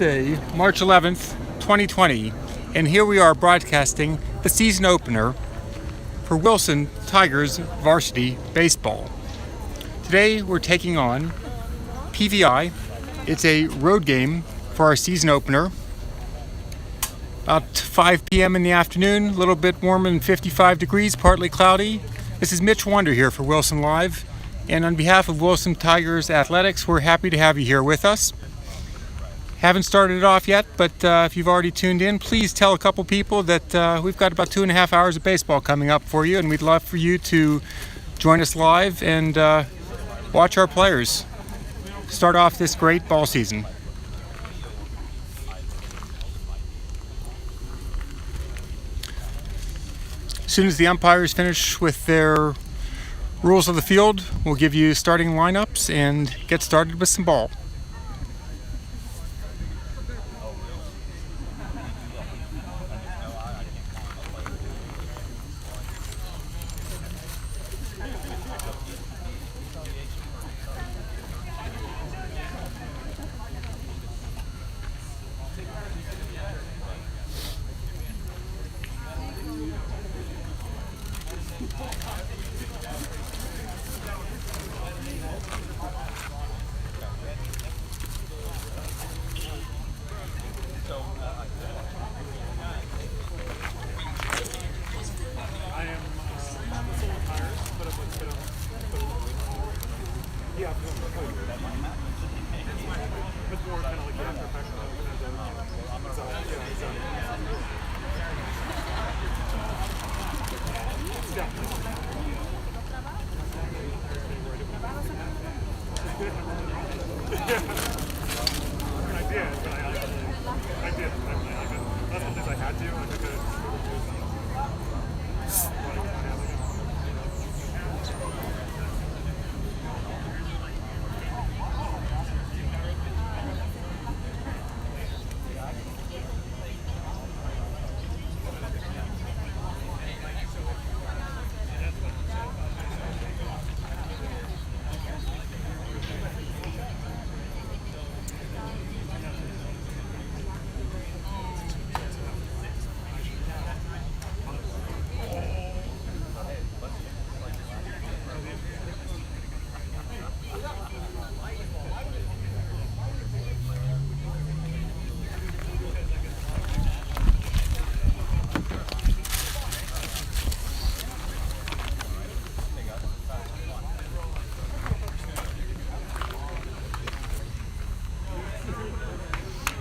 Day, March 11th, 2020, and here we are broadcasting the season opener for Wilson Tigers Varsity Baseball. Today we're taking on PVI. It's a road game for our season opener. About 5 p.m. in the afternoon, a little bit warmer than 55 degrees, partly cloudy. This is Mitch Wonder here for Wilson Live, and on behalf of Wilson Tigers Athletics, we're happy to have you here with us. Haven't started it off yet, but if you've already tuned in, please tell a couple people that we've got about 2.5 hours of baseball coming up for you, and we'd love for you to join us live and watch our players start off this great ball season. As soon as the umpires finish with their rules of the field, we'll give you starting lineups and get started with some ball.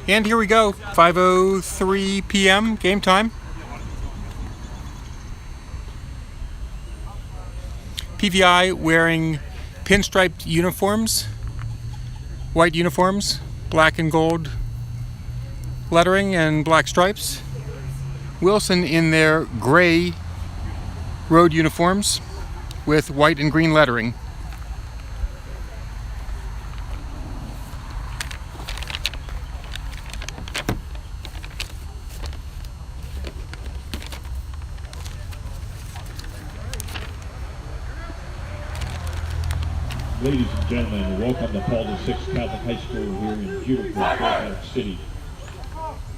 And here we go, 5:03 p.m. game time. PVI wearing pinstriped uniforms, white uniforms, black and gold lettering and black stripes. Wilson in their gray road uniforms with white and green lettering. Ladies and gentlemen, welcome to Paul VI Catholic High School here in beautiful Fairfax City.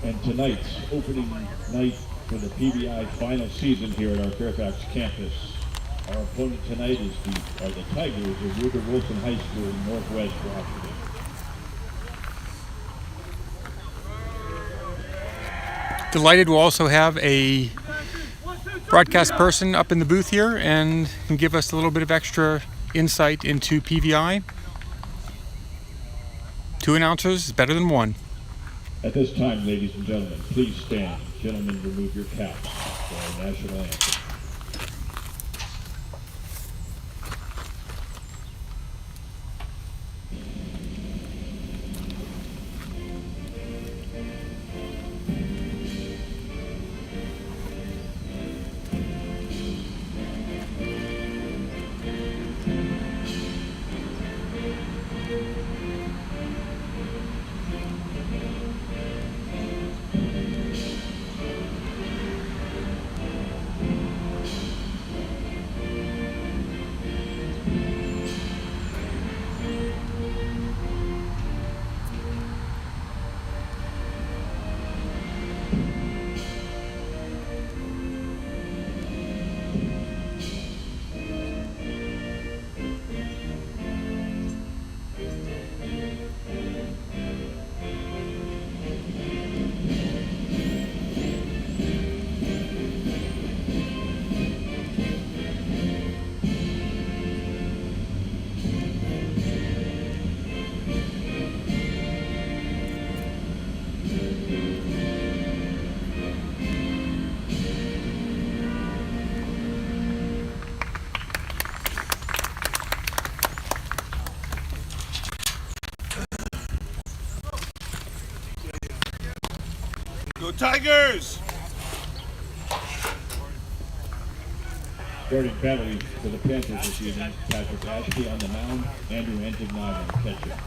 And tonight's opening night for the PBI final season here at our Fairfax campus. Our opponent tonight are the Tigers of Woodrow Wilson High School in Northwest Washington. Delighted we'll also have a broadcast person up in the booth here and can give us a little bit of extra insight into PVI. 2 announcers is better than 1. At this time, ladies and gentlemen, please stand. Gentlemen, remove your caps for our national anthem. Go Tigers! Starting penalty for the Panthers this evening. Patrick Ashby on the mound, Andrew Antignon on the catcher.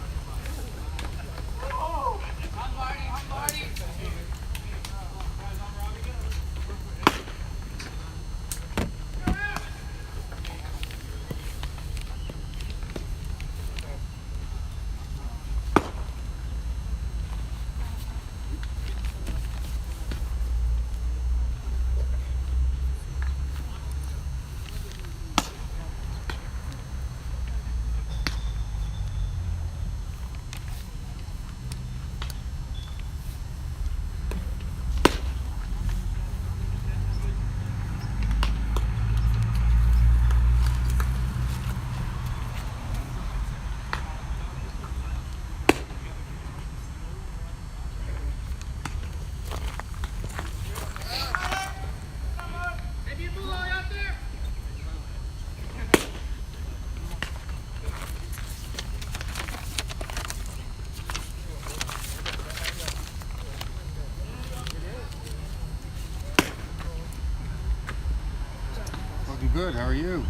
Looking good. How are you?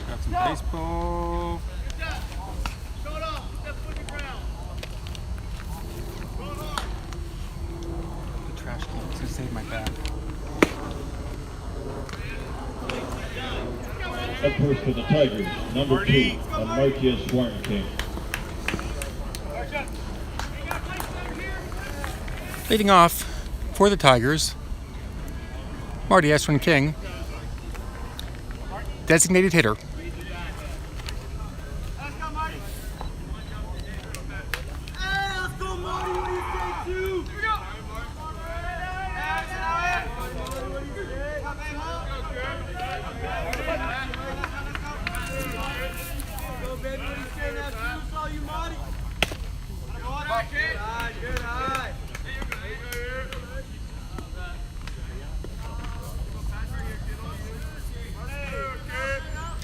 Got some baseball. The trash can to save my back. Up first for the Tigers, number 2, Marquez Warren King. Leading off for the Tigers, Marty Eswin King, designated hitter.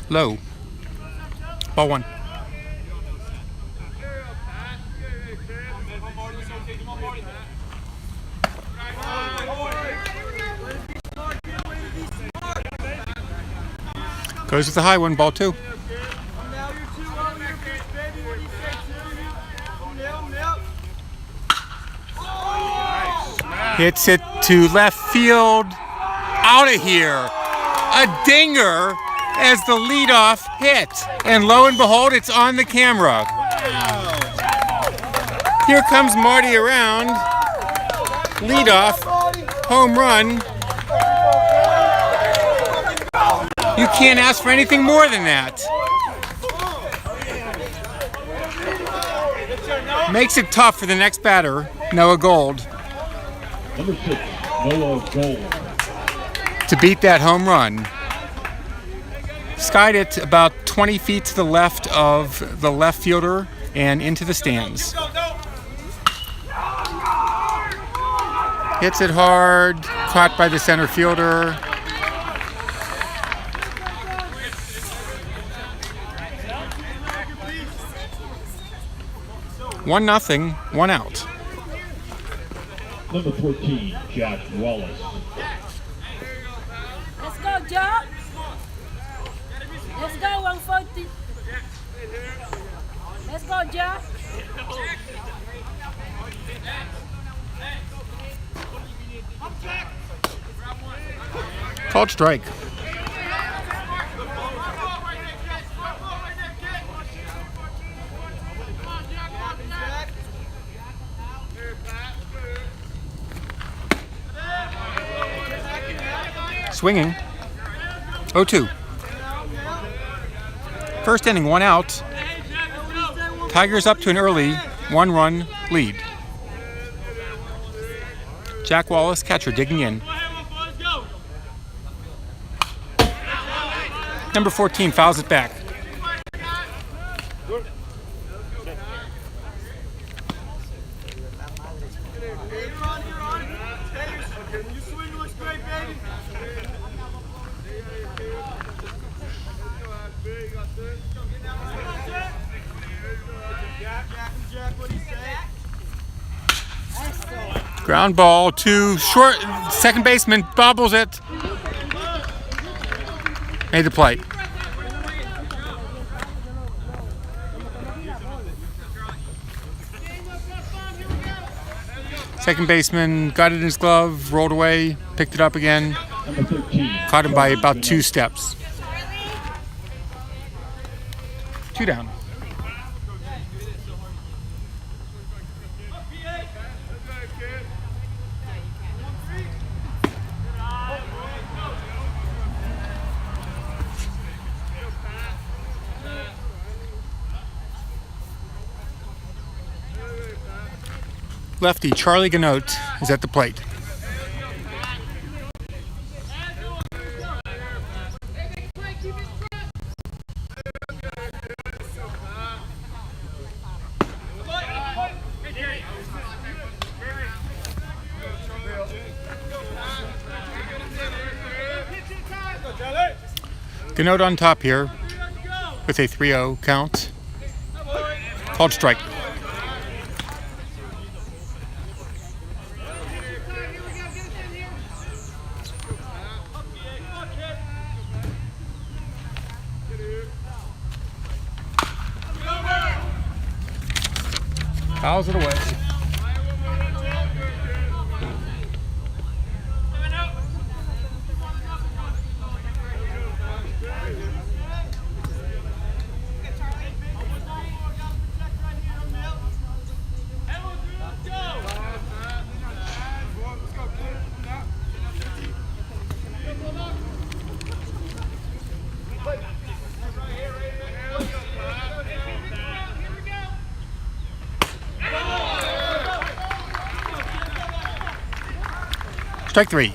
Low. Ball 1. Goes with the high one, ball 2. Hits it to left field. Out of here. A dinger as the leadoff hit. And lo and behold, it's on the camera. Here comes Marty around. Leadoff. Home run. You can't ask for anything more than that. Makes it tough for the next batter, Noah Gold, Number 6, Noah Gold. to beat that home run. Skied it about 20 feet to the left of the left fielder and into the stands. Hits it hard, caught by the center fielder. One nothing, one out. Number 14, Jack Wallace. Let's go, Jack. Let's go, 140. Let's go, Jack. Called strike. Swinging. 0-2. First inning, one out. Tigers up to an early 1-run lead. Jack Wallace, catcher, digging in. Number 14 fouls it back. Ground ball to short. Second baseman bobbles it. Made the play. Second baseman got it in his glove, rolled away, picked it up again, Number 13. caught him by about 2 steps. 2 down. Lefty Charlie Ganote is at the plate. Ganote on top here with a 3-0 count. Called strike. Fouls it away. Strike 3.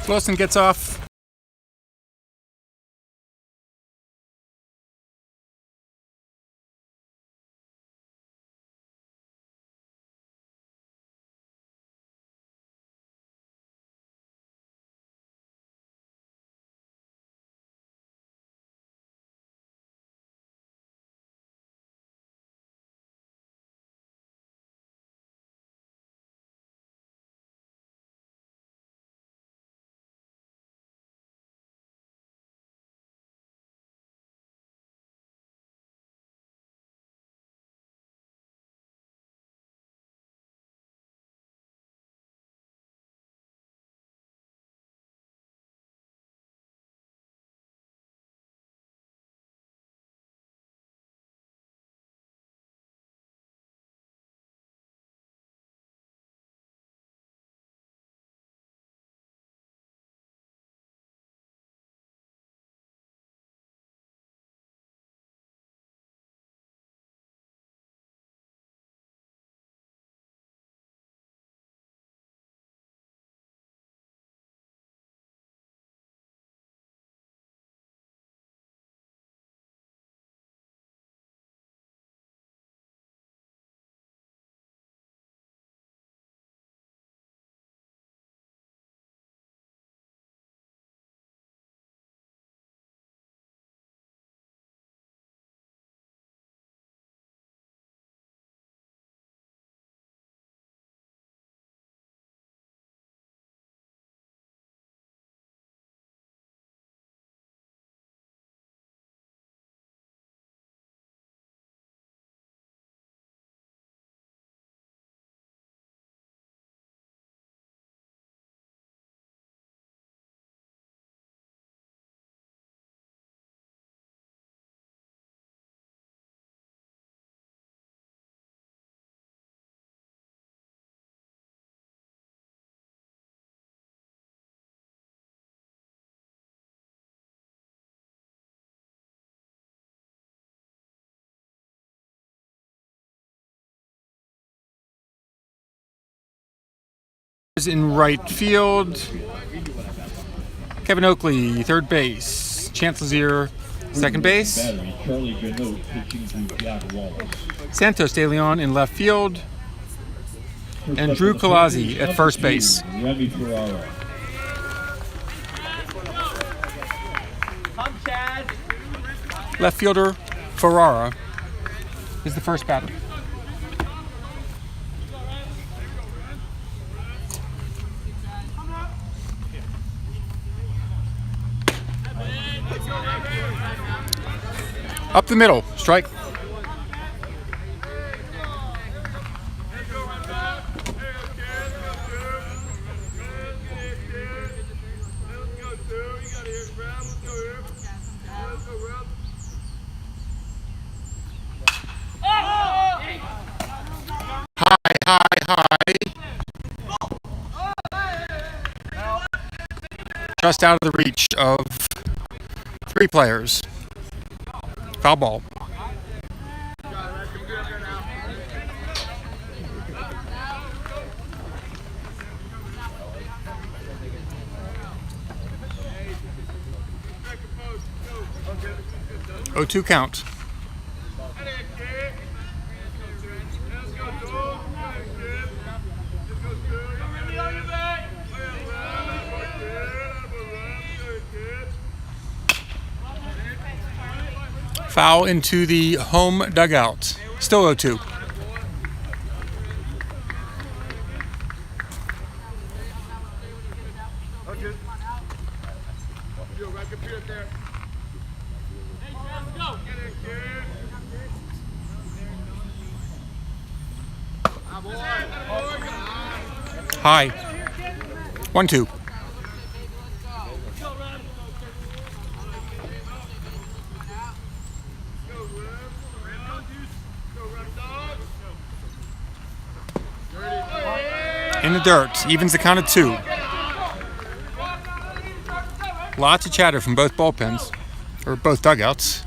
Wilson gets off. In right field, Kevin Oakley, third base. Chancellor, second base. Charlie Ganote pitching to Jack Wallace. Santos De Leon in left field. And Drew Colazzi at first base. Remy Ferrara. Left fielder Ferrara is the first batter. Up the middle, strike. High. Just out of the reach of 3 players. Foul ball. Oh, 2 count. Foul into the home dugout. Still 0-2. High. 1-2. In the dirt, evens the count of 2. Lots of chatter from both bullpens, or both dugouts.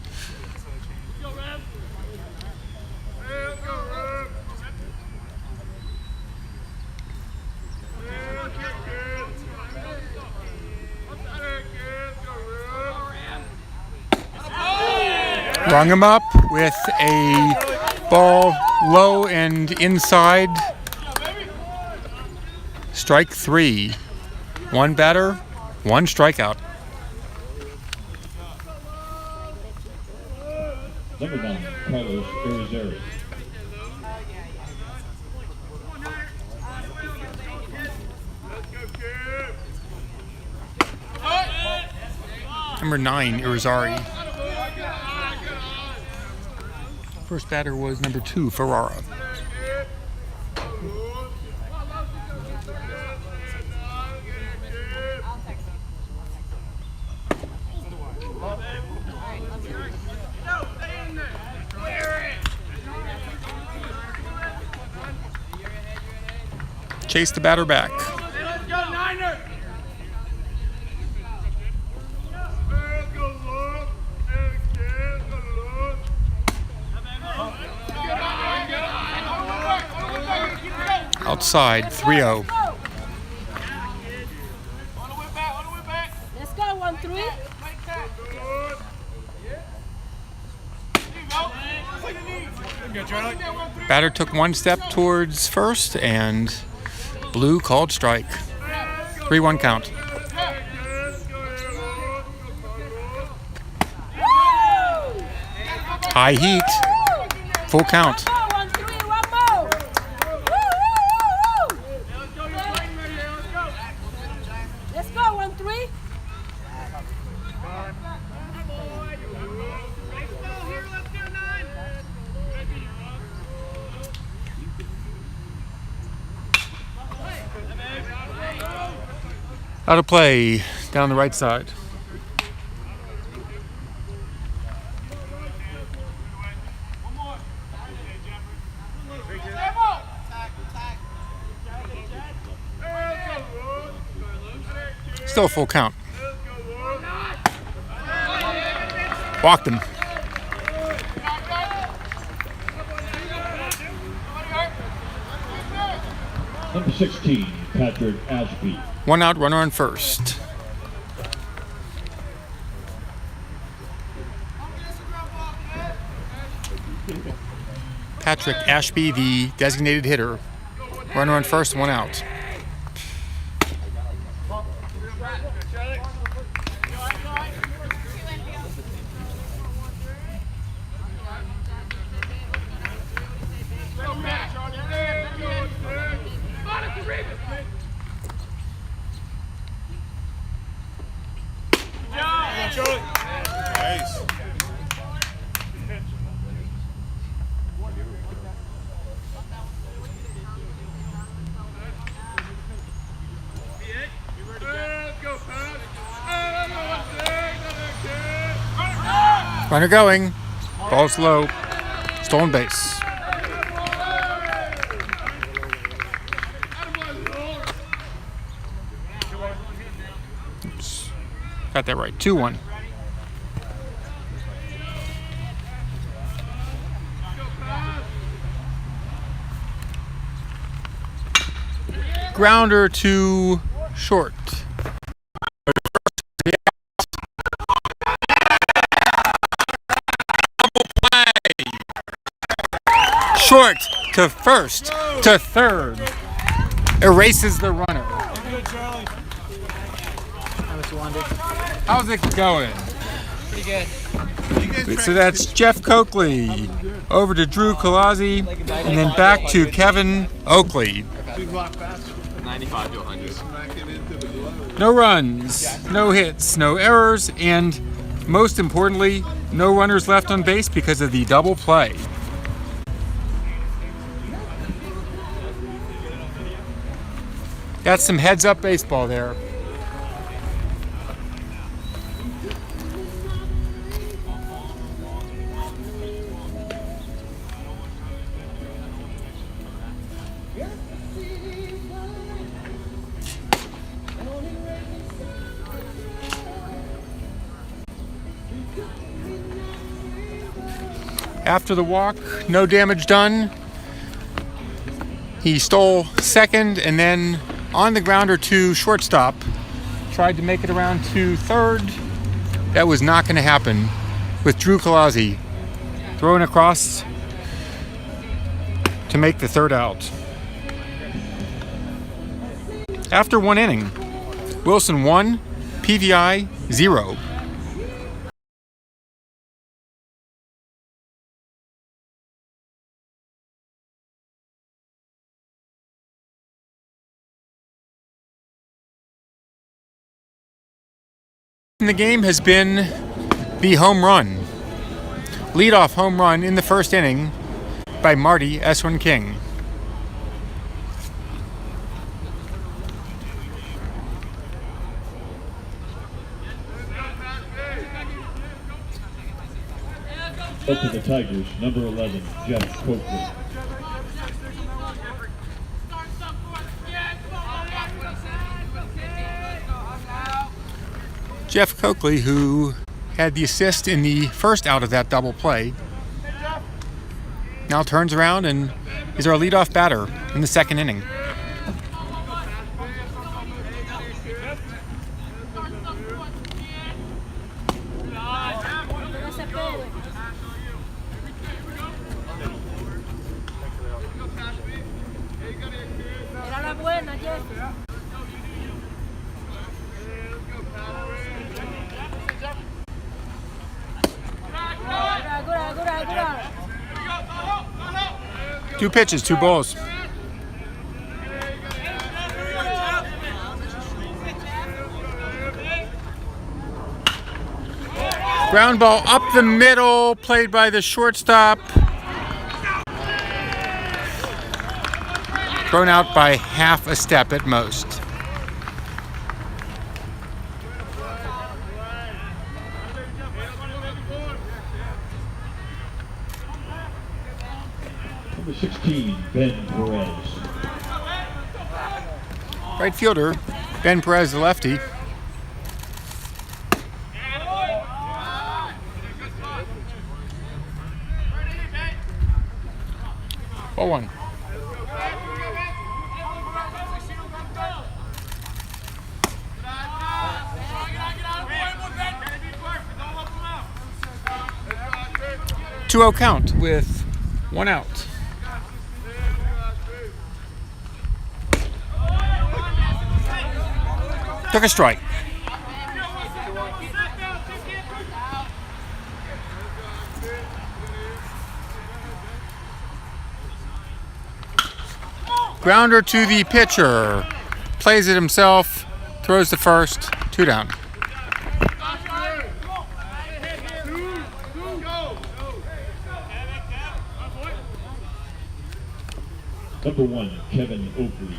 Rung him up with a ball low and inside. Strike 3. 1 batter, 1 strikeout. Number 9, Carlos Irizarry. Number 9, Irizarry. First batter was number 2, Ferrara. Chase the batter back. Outside, 3-0. Let's go, 1-3. Batter took 1 step towards first and Blue called strike. 3-1 count. High heat. Full count. Let's go, 1-3. Out of play down the right side. Still a full count. Walked him. Number 16, Patrick Ashby. 1 out, runner on first. Patrick Ashby, the designated hitter. Runner on first, 1 out. Nice. Runner going. Ball's low. Stolen base. Oops. Got that right. 2-1. Grounder to short. Short to first to third. Erases the runner. How's it going? Pretty good. So that's Jeff Coakley over to Drew Colazzi and then back to Kevin Oakley. 95 to 100. No runs, no hits, no errors, and most importantly, no runners left on base because of the double play. That's some heads-up baseball there. After the walk, no damage done. He stole second and then on the grounder to shortstop. Tried to make it around to third. That was not going to happen with Drew Colazzi throwing across to make the third out. After one inning, Wilson 1, PVI 0. In the game has been the home run. Leadoff home run in the first inning by Marty Eswin King. Up to the Tigers, number 11, Jeff Coakley. Jeff Coakley, who had the assist in the first out of that double play, now turns around and is our leadoff batter in the second inning. Era la buena, Jeff. Two pitches, two balls. Ground ball up the middle, played by the shortstop. Thrown out by half a step at most. Number 16, Ben Perez. Right fielder, Ben Perez, the lefty. Ball one. Two-0 count with one out. Took a strike. Grounder to the pitcher. Plays it himself. Throws the first. 2 down. Number 1, Kevin Oakley.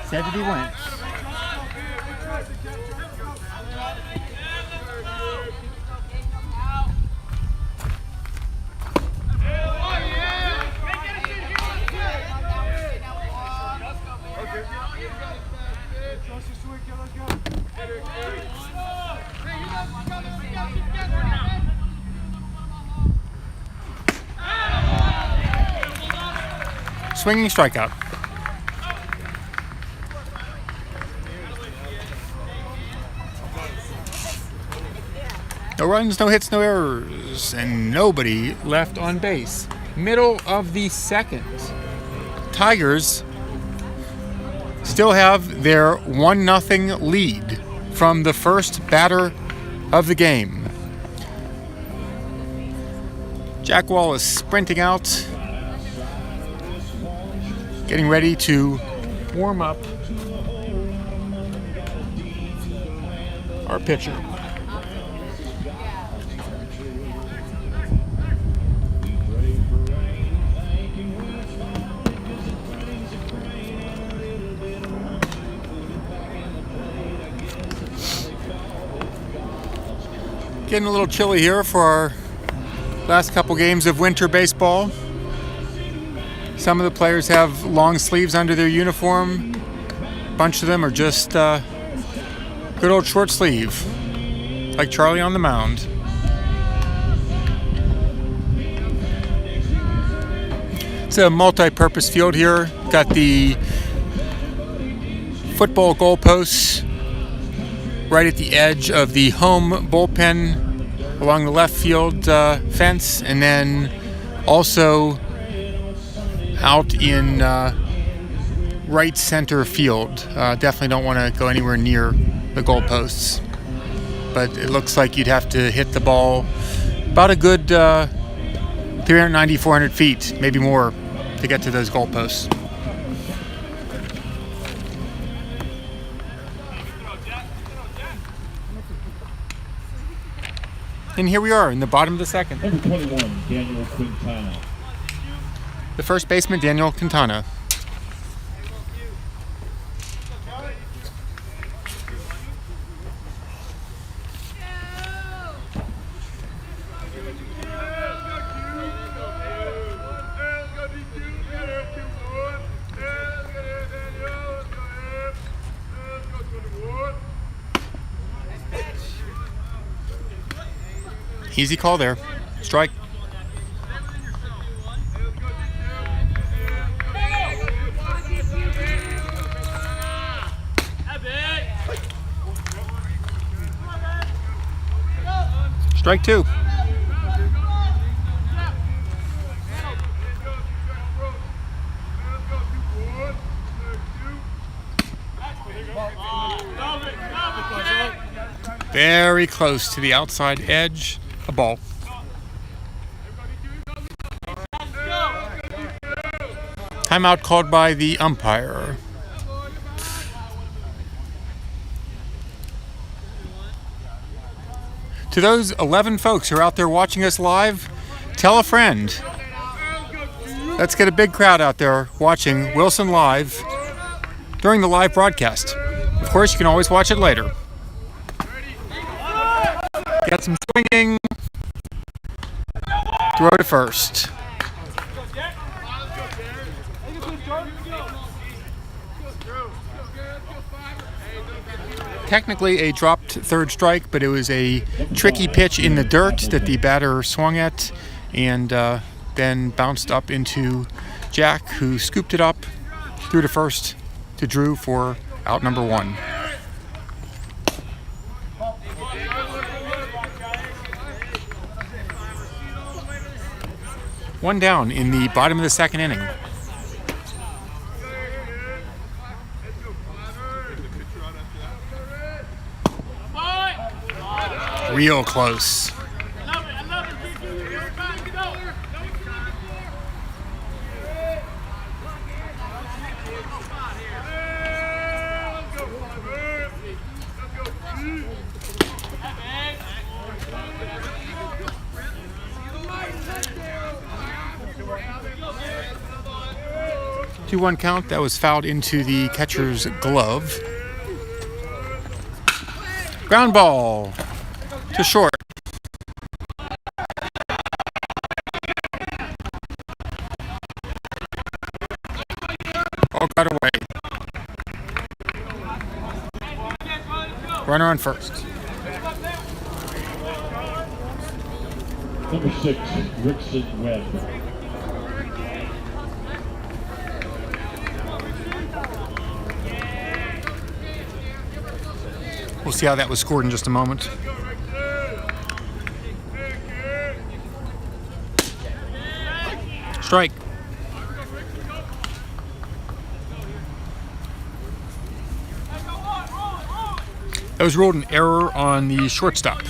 Said that he went. Swinging strikeout. No runs, no hits, no errors, and nobody left on base. Middle of the second. Tigers still have their 1-0 lead from the first batter of the game. Jack Wallace sprinting out, getting ready to warm up our pitcher. Getting a little chilly here for our last couple games of winter baseball. Some of the players have long sleeves under their uniform. A bunch of them are just good old short sleeve, like Charlie on the mound. It's a multi-purpose field here. Got the football goalposts right at the edge of the home bullpen along the left field fence, and then also out in right center field. Definitely don't want to go anywhere near the goalposts, but it looks like you'd have to hit the ball about a good 390, 400 feet, maybe more, to get to those goalposts. And here we are in the bottom of the second. Number 21, Daniel Quintana. The first baseman, Daniel Quintana. Easy call there. Strike. Strike 2. Very close to the outside edge. A ball. Timeout called by the umpire. To those 11 folks who are out there watching us live, tell a friend. Let's get a big crowd out there watching Wilson live during the live broadcast. Of course, you can always watch it later. Got some swinging. Throw to first. Technically a dropped third strike, but it was a tricky pitch in the dirt that the batter swung at and then bounced up into Jack, who scooped it up, threw to first to Drew for out number 1. One down in the bottom of the second inning. real close. 2-1 count. That was fouled into the catcher's glove. Ground ball to short. All got away. Runner on first. Number 6, Rickson Webb. We'll see how that was scored in just a moment. Strike. That was ruled an error on the shortstop.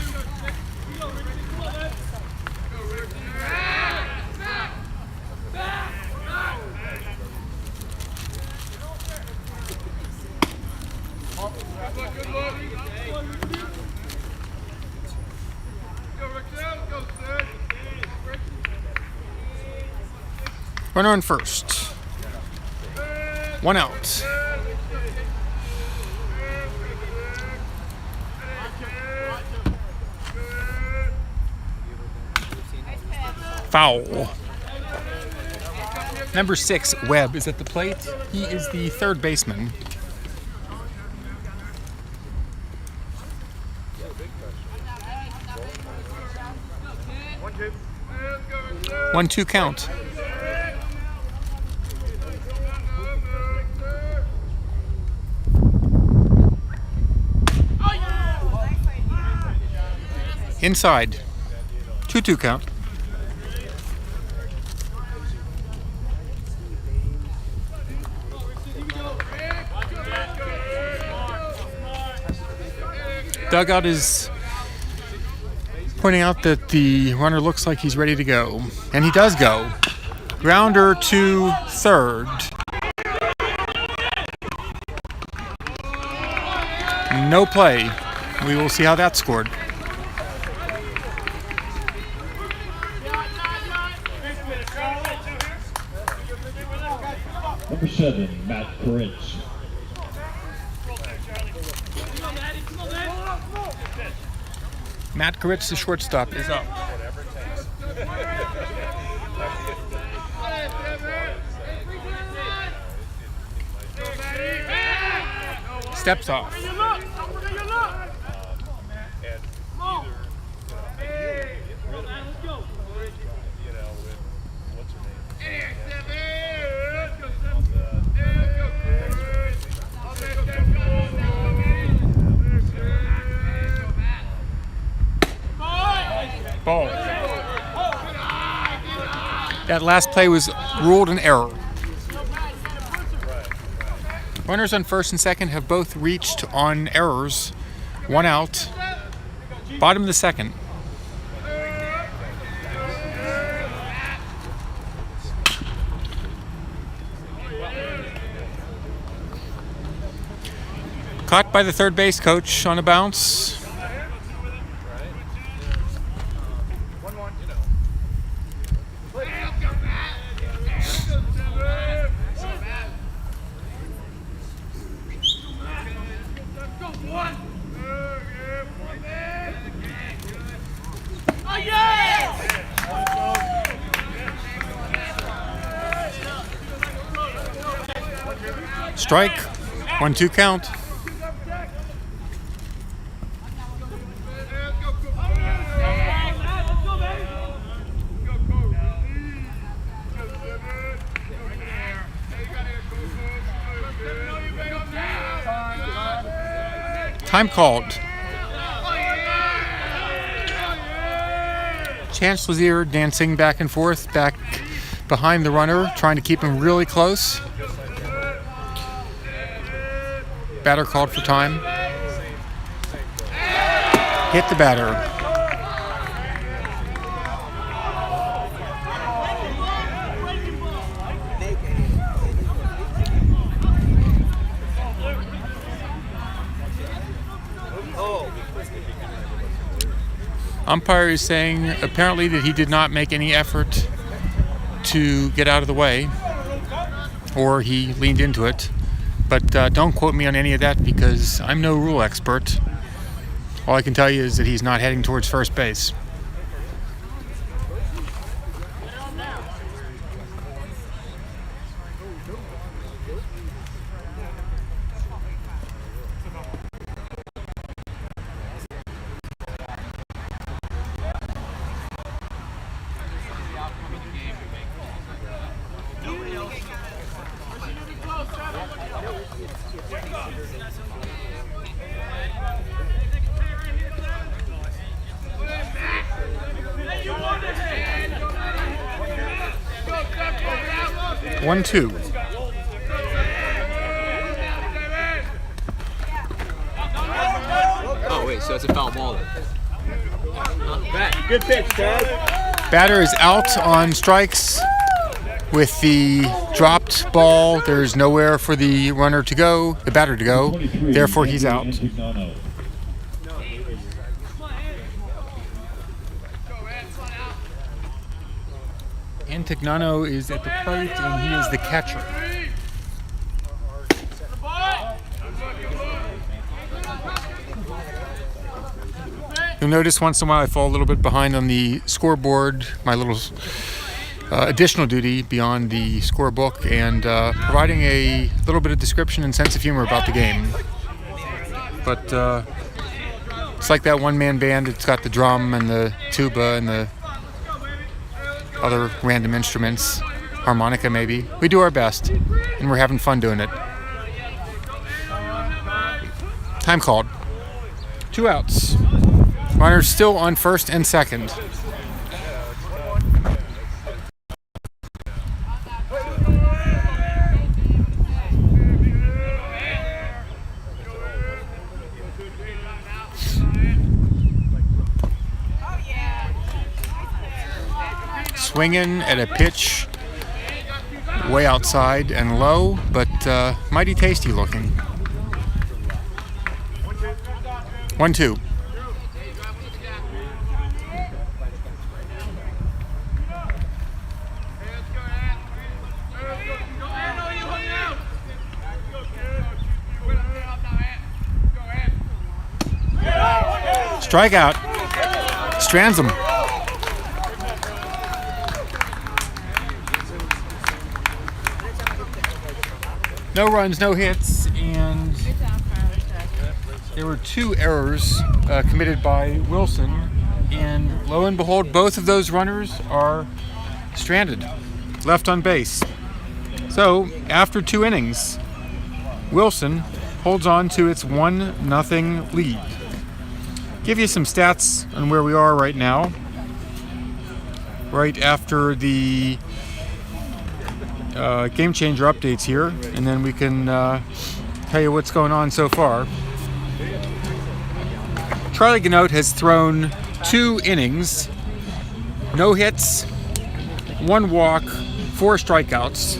Runner on first. 1 out. Foul. Number 6, Webb, is at the plate. He is the third baseman. One, 2 count. Inside. 2-2 count. Dugout is pointing out that the runner looks like he's ready to go. And he does go. Grounder to third. No play. We will see how that's scored. Number 7, Matt Corinth. Matt Goritz, the shortstop, is up. Steps off. Ball. That last play was ruled an error. Runners on first and second have both reached on errors. 1 out. Bottom of the second. Caught by the third base coach on a bounce. Strike. 1-2 count. Time called. Chance Lazier dancing back and forth, back behind the runner, trying to keep him really close. Batter called for time. hit the batter. Umpire is saying apparently that he did not make any effort to get out of the way, or he leaned into it. But don't quote me on any of that because I'm no rule expert. All I can tell you is that he's not heading towards first base. One, two. Oh, wait, so it's a foul ball then. Good pitch, Chad. Batter is out on strikes with the dropped ball. There's nowhere for the runner to go, the batter to go. Therefore, he's out. Antignano is at the plate, and he is the catcher. You'll notice once in a while I fall a little bit behind on the scoreboard, my little additional duty beyond the scorebook, and providing a little bit of description and sense of humor about the game. But it's like that one-man band. It's got the drum and the tuba and the other random instruments, harmonica maybe. We do our best, and we're having fun doing it. Time called. 2 outs. Runners still on first and second. Swinging at a pitch way outside and low, but mighty tasty looking. 1-2. Strikeout. Strands him. No runs, no hits, and there were 2 errors committed by Wilson, and lo and behold, both of those runners are stranded, left on base. So, after 2 innings, Wilson holds on to its 1-0 lead. Give you some stats on where we are right now, right after the game changer updates here, and then we can tell you what's going on so far. Charlie Ganote has thrown 2 innings, no hits, 1 walk, 4 strikeouts,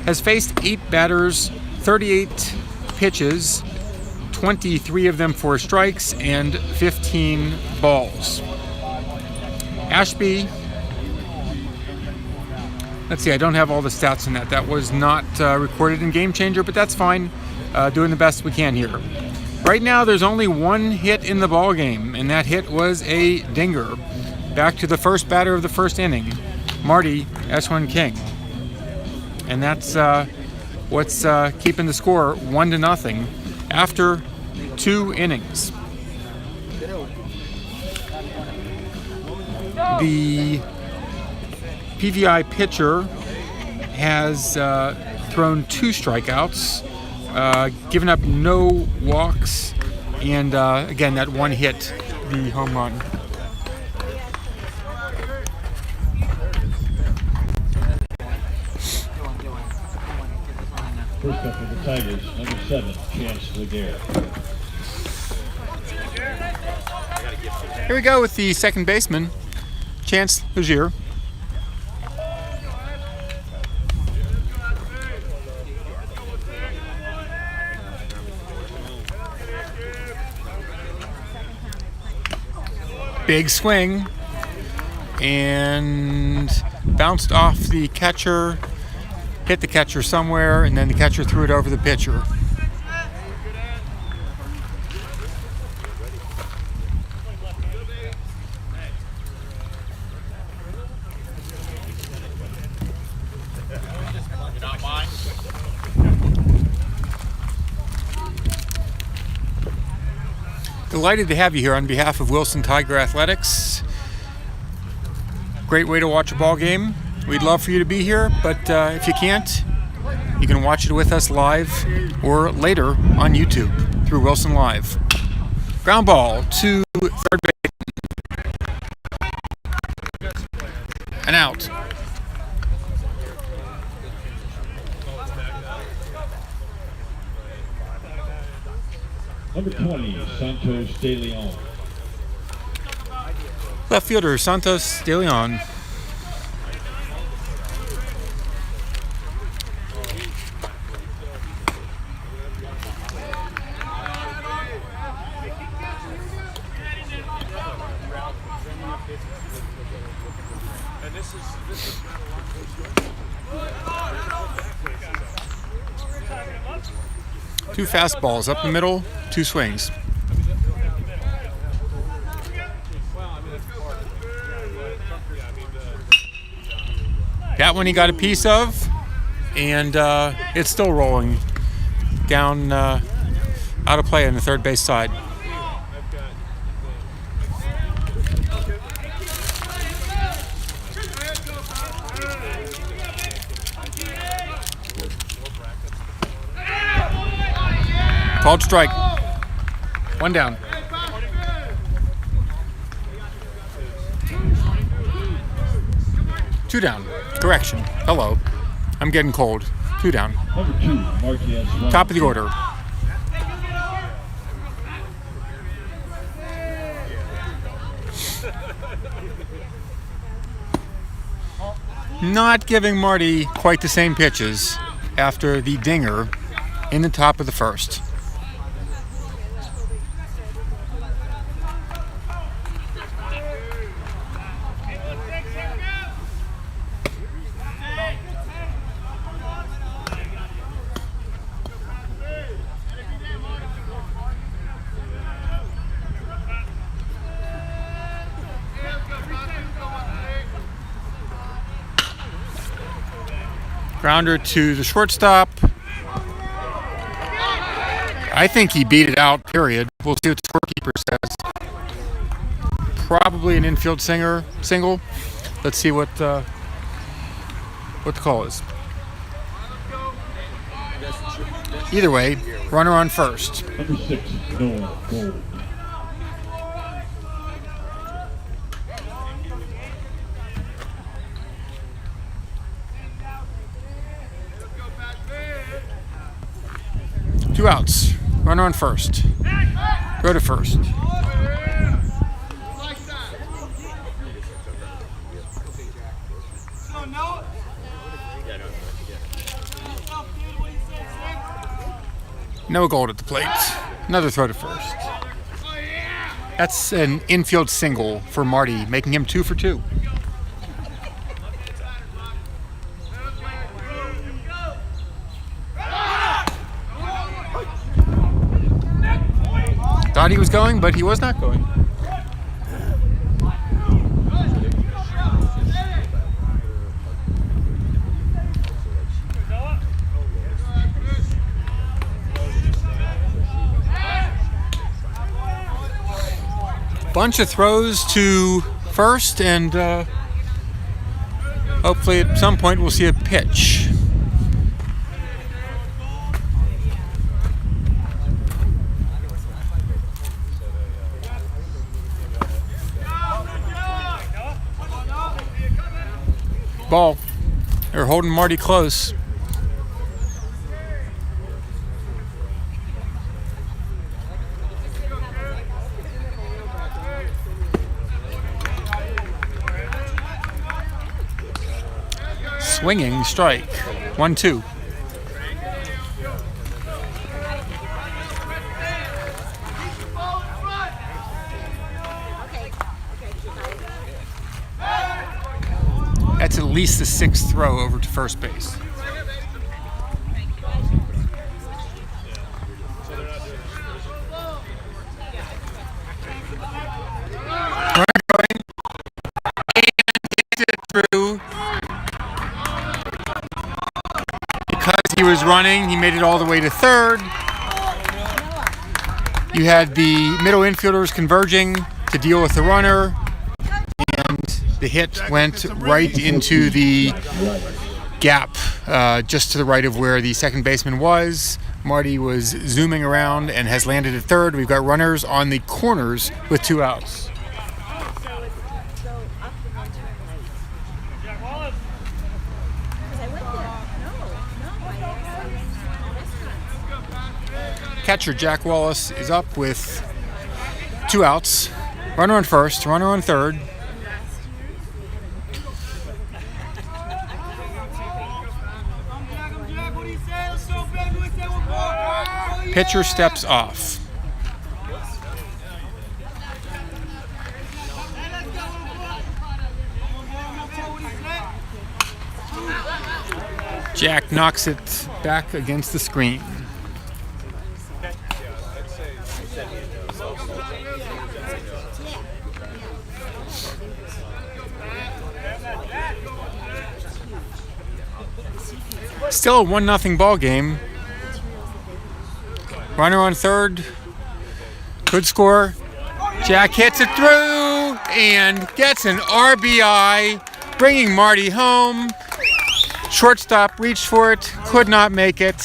has faced 8 batters, 38 pitches, 23 of them for strikes, and 15 balls. Ashby, let's see, I don't have all the stats on that. That was not recorded in Game Changer, but that's fine. Doing the best we can here. Right now, there's only 1 hit in the ball game, and that hit was a dinger. Back to the first batter of the first inning, Marty S1 King. And that's what's keeping the score 1-0 after 2 innings. The PVI pitcher has thrown 2 strikeouts, given up no walks, and again, that 1 hit, the home run. First up for the Tigers, number 7, Chance Laguerre. Here we go with the second baseman, Chance Legier. Big swing, and bounced off the catcher, hit the catcher somewhere, and then the catcher threw it over the pitcher. Delighted to have you here on behalf of Wilson Tiger Athletics. Great way to watch a ball game. We'd love for you to be here, but if you can't, you can watch it with us live or later on YouTube through Wilson Live. Ground ball to third base. And out. Number 20, Santos De Leon. Left fielder Santos De Leon. Two fastballs up the middle, two swings. That one he got a piece of, and it's still rolling down out of play on the third base side. Called strike. One down. Two down. Correction. Hello. I'm getting cold. Two down. Number 2, Marquez. Top of the order. Not giving Marty quite the same pitches after the dinger in the top of the first. Grounder to the shortstop. I think he beat it out, period. We'll see what the scorekeeper says. Probably an infield single. Let's see what the call is. Either way, runner on first. Number 6, Noah Gold. Two outs. Runner on first. Go to first. Noah Gold at the plate. Another throw to first. That's an infield single for Marty, making him 2 for 2. Thought he was going, but he was not going. Bunch of throws to first, and hopefully at some point we'll see a pitch. Ball. They're holding Marty close. swinging strike. 1-2. That's at least the 6th throw over to first base. Runner going, and hits it through. Because he was running, he made it all the way to third. You had the middle infielders converging to deal with the runner, and the hit went right into the gap just to the right of where the second baseman was. Marty was zooming around and has landed at third. We've got runners on the corners with 2 outs. Catcher Jack Wallace is up with 2 outs. Runner on first, runner on third. Pitcher steps off. Jack knocks it back against the screen. Still a 1-0 ball game. Runner on third. Good score. Jack hits it through and gets an RBI, bringing Marty home. Shortstop reached for it, could not make it.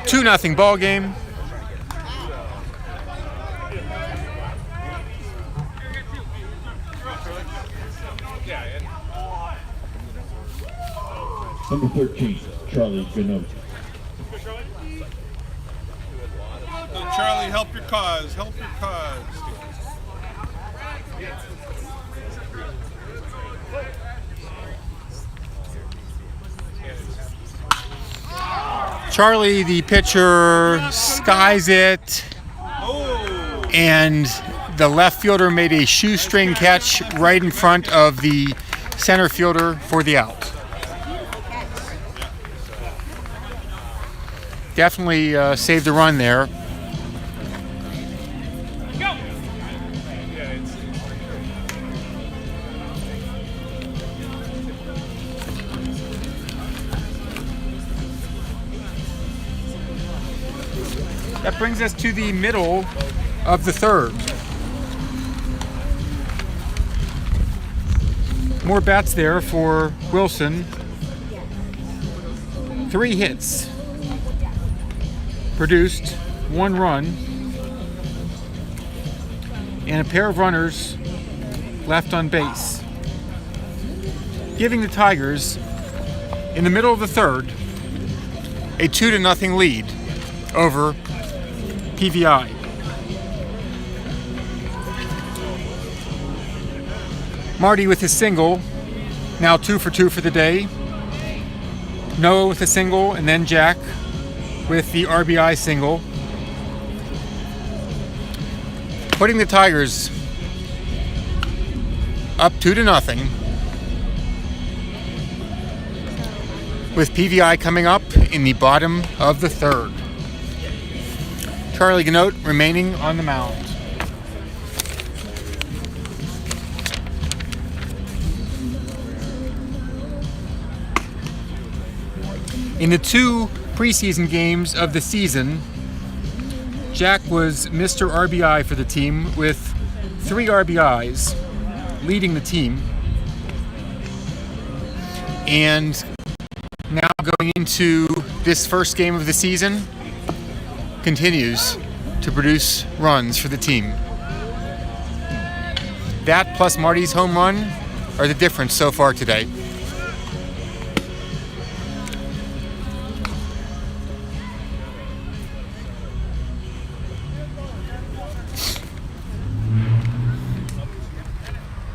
2-0 ball game. Number 13, Charlie Gannott. Charlie, help your cause. Help your cause. Charlie, the pitcher, skies it, and the left fielder made a shoestring catch right in front of the center fielder for the out. Definitely saved the run there. That brings us to the middle of the third. More bats there for Wilson. 3 hits. Produced 1 run. And a pair of runners left on base. Giving the Tigers, in the middle of the third, a 2-0 lead over PVI. Marty with his single, now 2 for 2 for the day. Noah with a single, and then Jack with the RBI single. Putting the Tigers up 2-0. With PVI coming up in the bottom of the third. Charlie Gannott remaining on the mound. In the 2 preseason games of the season, Jack was Mr. RBI for the team with 3 RBIs, leading the team. And now going into this first game of the season, continues to produce runs for the team. That plus Marty's home run are the difference so far today.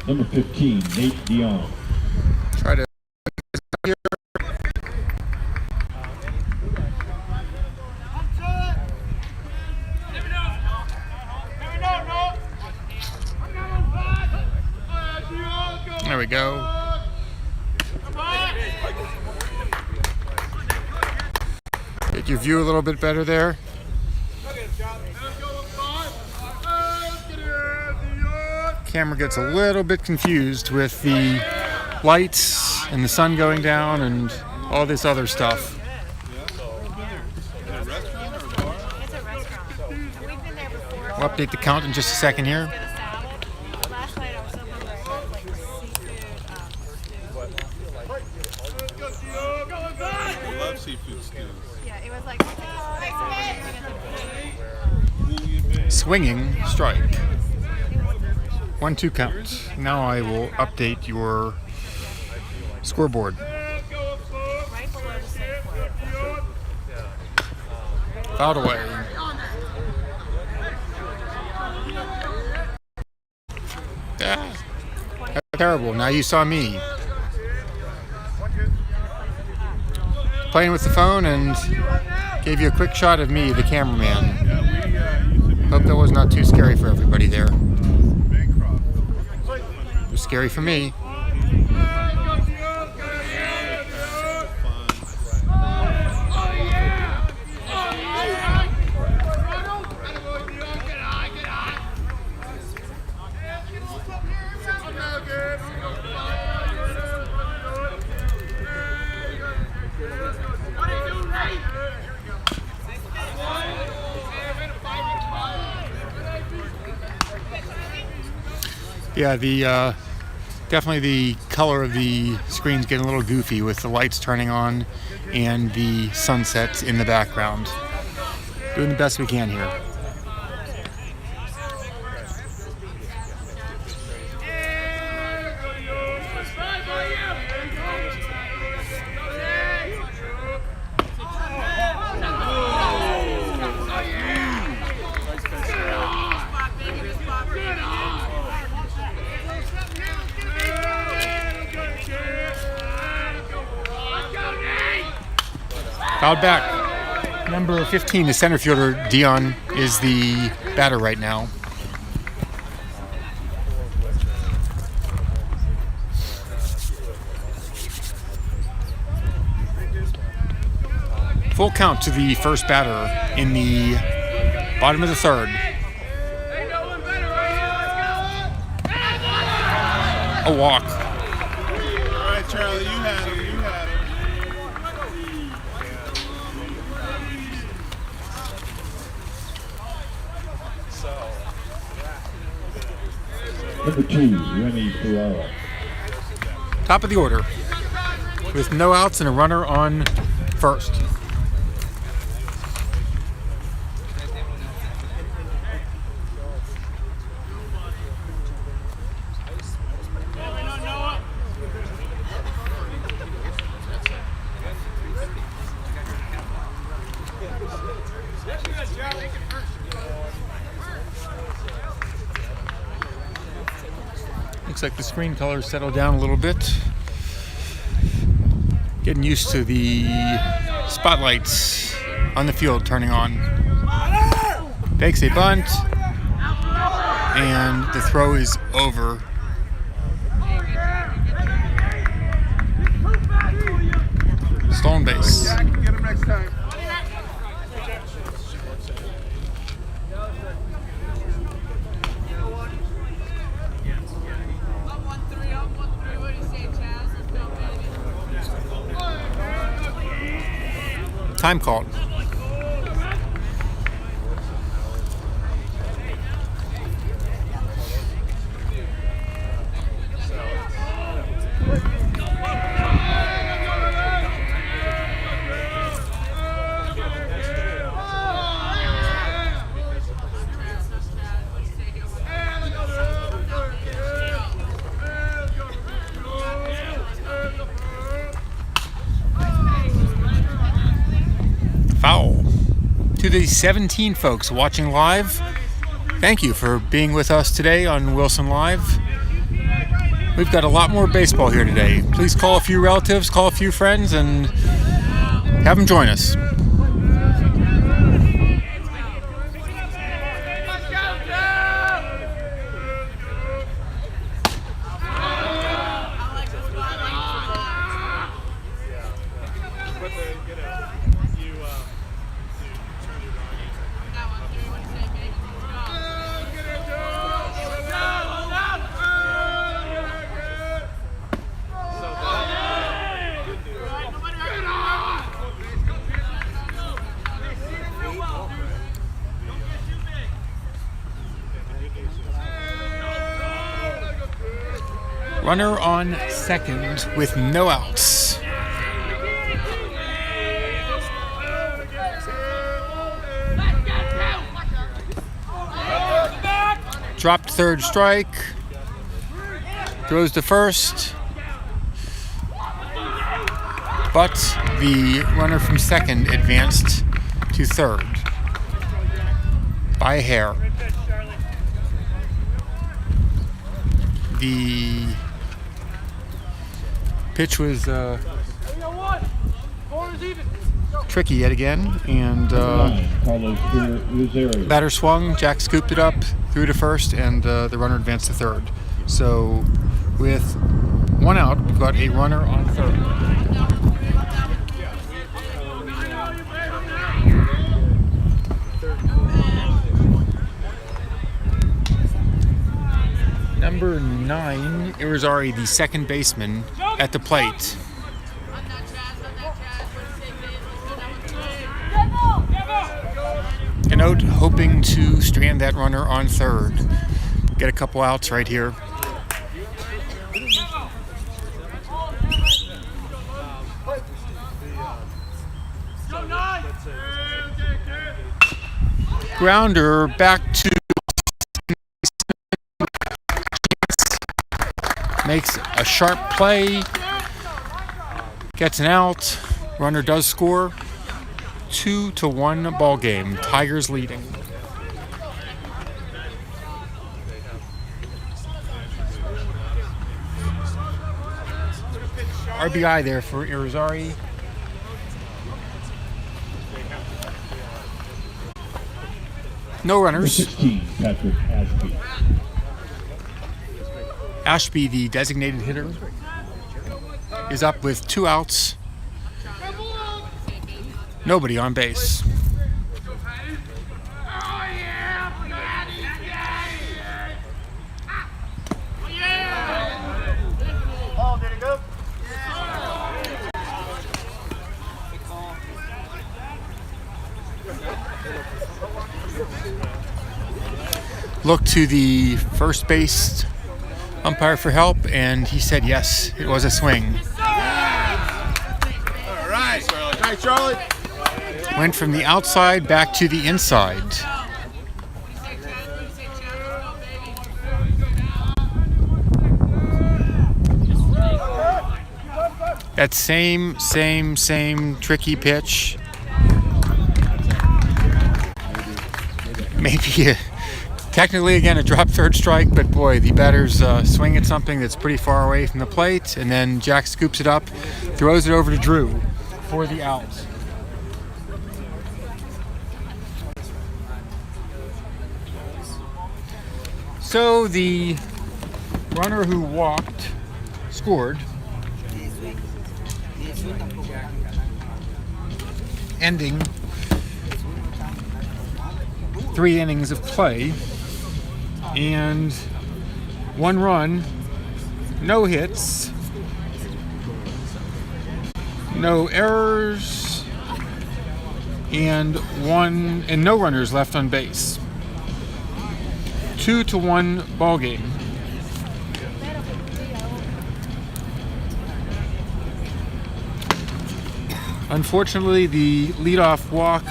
Number 15, Nate Dion. Try to here. There we go. Get your view a little bit better there. Camera gets a little bit confused with the lights and the sun going down and all this other stuff. It's a restaurant. We've been there before. We'll update the count in just a second here. Get a salad. Last night I was so hungry. I got like seafood stew. I love seafood stews. Yeah, it was like Swinging strike. 1-2 count. Now I will update your scoreboard. right below the safe word. Fouled away. Yeah. That's terrible. Now you saw me playing with the phone and gave you a quick shot of me, the cameraman. Hope that was not too scary for everybody there. It was scary for me. Yeah, the definitely the color of the screen's getting a little goofy with the lights turning on and the sunsets in the background. Doing the best we can here. Fouled back. Number 15, the center fielder, Dion, is the batter right now. Full count to the first batter in the bottom of the third. A walk. All right, Charlie, you had him. You had him. Number 2, Remy Ferraro. Top of the order with no outs and a runner on first. Looks like the screen colors settled down a little bit. Getting used to the spotlights on the field turning on. Takes a bunt, and the throw is over. Stolen base. Get him next time. Time called. Foul. To the 17 folks watching live, thank you for being with us today on Wilson Live. We've got a lot more baseball here today. Please call a few relatives, call a few friends, and have them join us. Runner on second with no outs. Dropped third strike. Throws to first. But the runner from second advanced to third by a hair. The pitch was tricky yet again, and batter swung. Jack scooped it up, threw to first, and the runner advanced to third. So with one out, we've got a runner on third. Number 9, Irizarry, the second baseman, at the plate. Canode hoping to strand that runner on third. Get a couple outs right here. Grounder back to makes a sharp play, gets an out, runner does score. 2-1 ball game. Tigers leading. RBI there for Irizarry. No runners. 16, Patrick Ashby. Ashby, the designated hitter, is up with 2 outs. Nobody on base. Looked to the first base umpire for help, and he said yes, it was a swing. All right, Charlie. Went from the outside back to the inside. That same tricky pitch. Maybe technically again a drop third strike, but boy, the batter's swing at something that's pretty far away from the plate, and then Jack scoops it up, throws it over to Drew for the out. So the runner who walked scored, ending 3 innings of play, and 1 run, no hits, no errors, and no runners left on base. 2-1 ball game. Unfortunately, the leadoff walk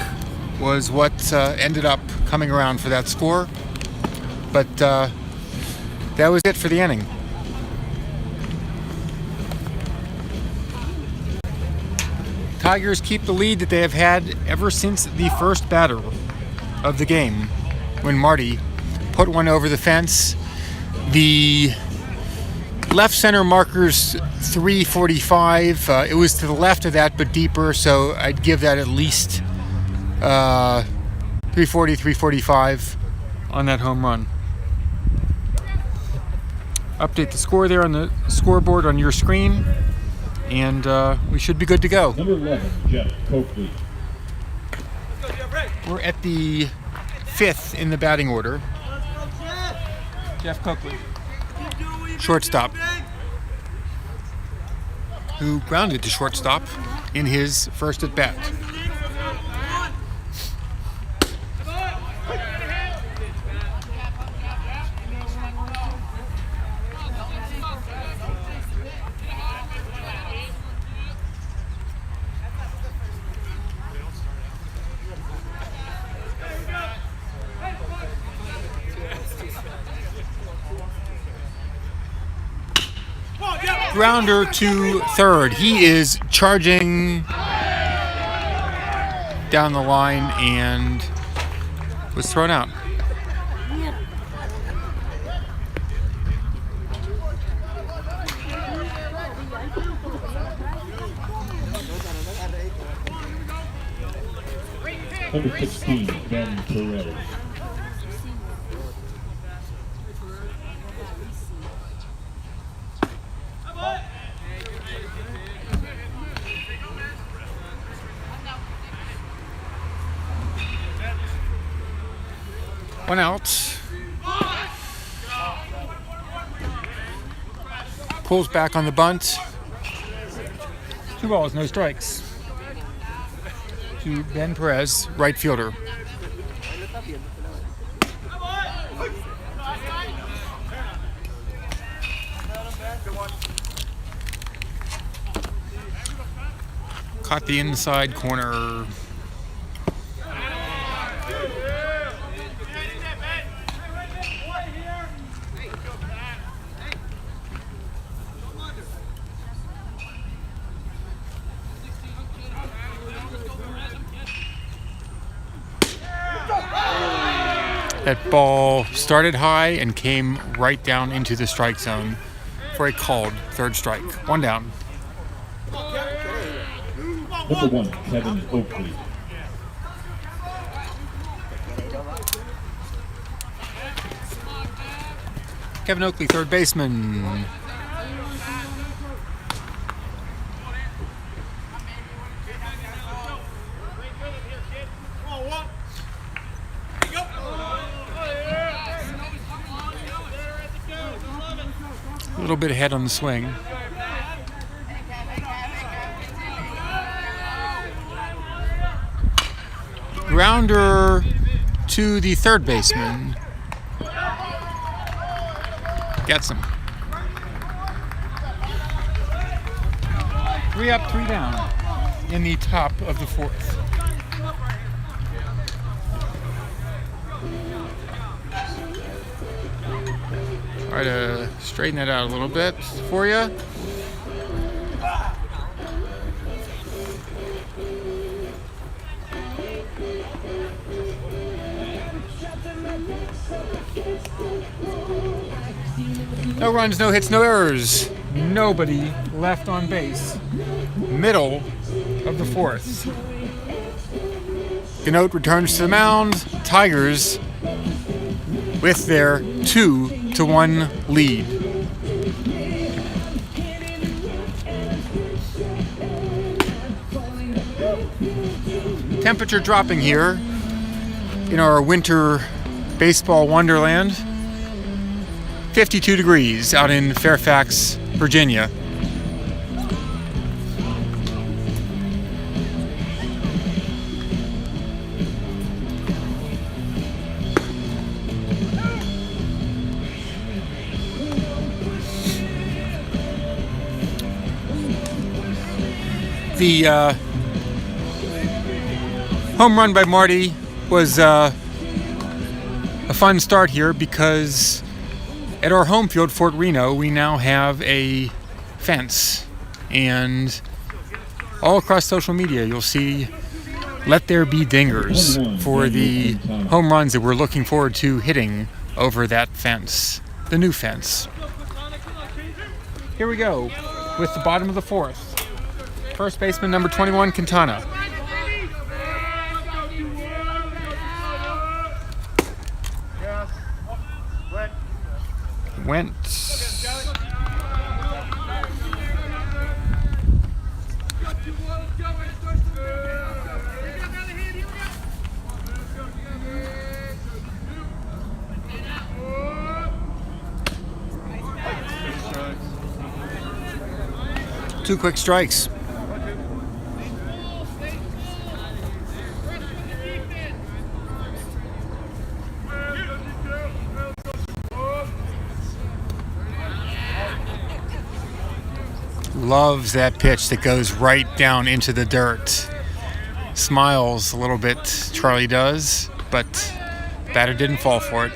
was what ended up coming around for that score, but that was it for the inning. Tigers keep the lead that they have had ever since the first batter of the game, when Marty put one over the fence. The Left center markers 345. It was to the left of that, but deeper, so I'd give that at least 340, 345 on that home run. Update the score there on the scoreboard on your screen, and we should be good to go. Number 11, Jeff Coakley. We're at the 5th in the batting order. Jeff Coakley, shortstop, who grounded to shortstop in his first at bat. Grounder to third. He is charging down the line and was thrown out. Number 16, Ben Perez. One out. Pulls back on the bunt. 2 balls, no strikes. To Ben Perez, right fielder. Caught the inside corner. That ball started high and came right down into the strike zone for a called third strike. 1 down. Number 1, Kevin Oakley. Kevin Oakley, third baseman. A little bit ahead on the swing. Grounder to the third baseman. Gets him. 3 up, 3 down in the top of the 4th. Try to straighten that out a little bit for you. No runs, no hits, no errors. Nobody left on base. Middle of the 4th. Ganote returns to the mound. Tigers with their 2-1 lead. Temperature dropping here in our winter baseball wonderland. 52 degrees out in Fairfax, Virginia. The home run by Marty was a fun start here because at our home field, Fort Reno, we now have a fence. And all across social media, you'll see "Let there be dingers" for the home runs that we're looking forward to hitting over that fence, the new fence. Here we go with the bottom of the fourth. First baseman number 21, Quintana. Went. Two quick strikes. Loves that pitch that goes right down into the dirt. Smiles a little bit, Charlie does, but batter didn't fall for it.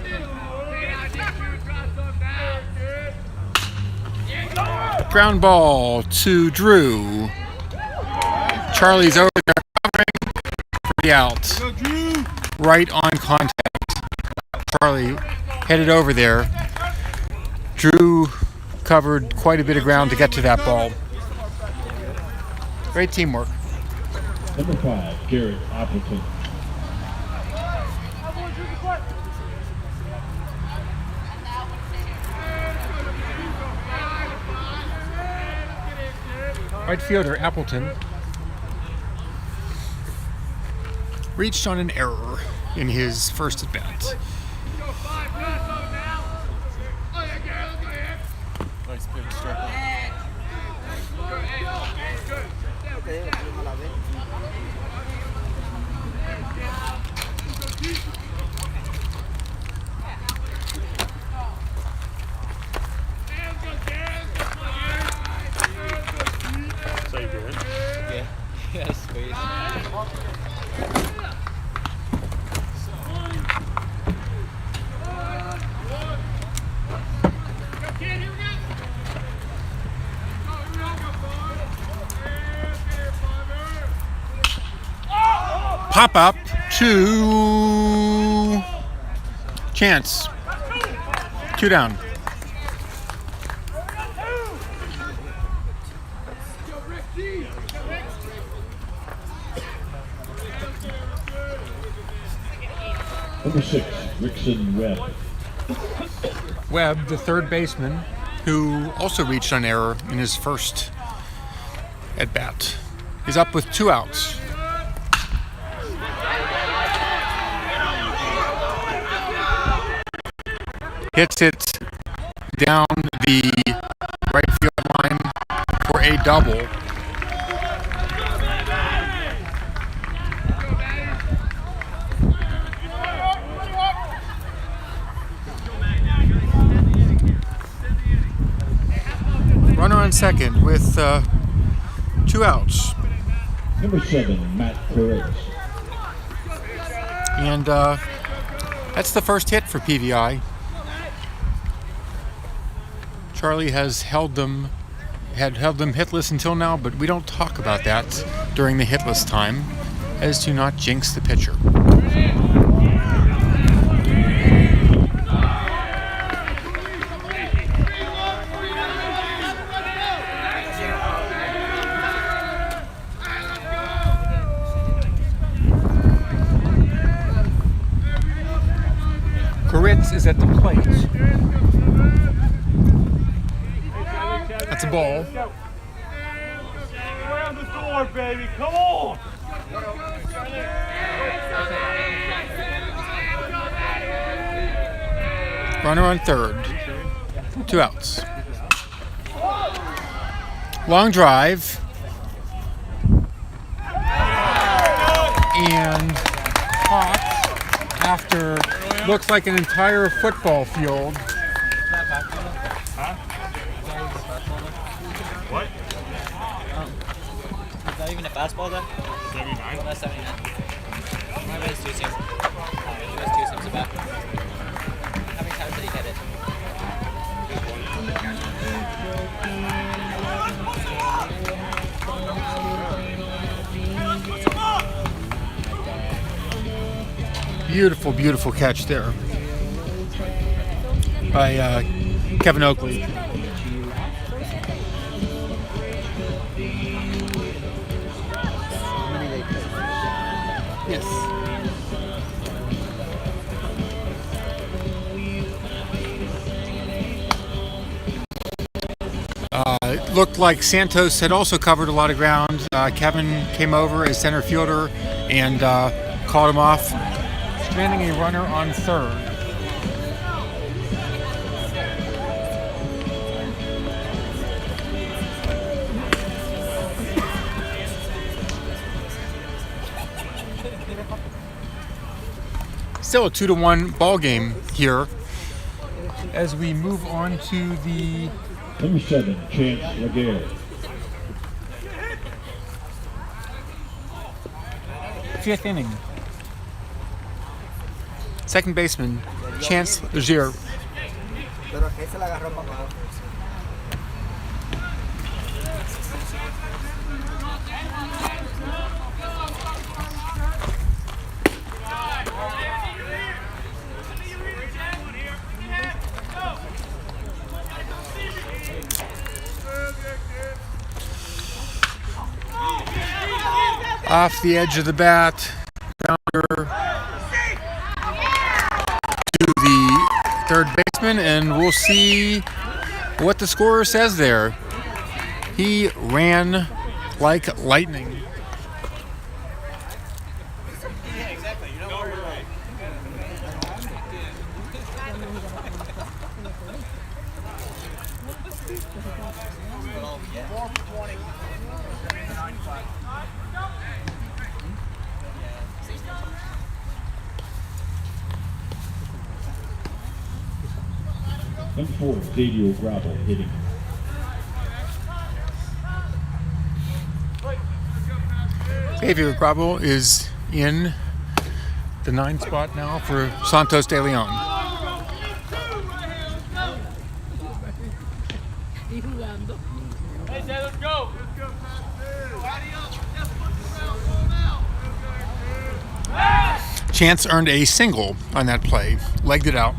Ground ball to Drew. Charlie's over there covering for the out. Right on contact. Charlie headed over there. Drew covered quite a bit of ground to get to that ball. Great teamwork. Number 5, Garrett Appleton. Right fielder Appleton reached on an error in his first at bat. Nice pitch, strike. So you good? Yeah. Yes, please. Pop up to Chance. 2 down. Number 6, Rickson Webb. Webb, the third baseman, who also reached on error in his first at bat, is up with 2 outs. Hits it down the right field line for a double. Runner on second with 2 outs. Number 7, Matt Perez. And that's the first hit for PVI. Charlie has held them hitless until now, but we don't talk about that during the hitless time, as to not jinx the pitcher. Koritz is at the plate. That's a ball. Around the door, baby. Come on. Runner on third. 2 outs. Long drive. And caught after looks like an entire football field. What? Is that even a fastball then? 79? That's 79. My bad, it's 2 seams. It was 2 seams about. How many times did he hit it? Beautiful, beautiful catch there by Kevin Oakley. looked like Santos had also covered a lot of ground. Kevin came over as center fielder and called him off, stranding a runner on third. Still a 2-1 ball game here as we move on to the Number 7, Chance Laguerre. fifth inning. Second baseman, Chance Laguerre. Off the edge of the bat, grounder to the third baseman, and we'll see what the scorer says there. He ran like lightning. Number 4, Xavier Gravel hitting. Xavier Gravel is in the 9th spot now for Santos de Leon. Let's go. Chance earned a single on that play, legged it out.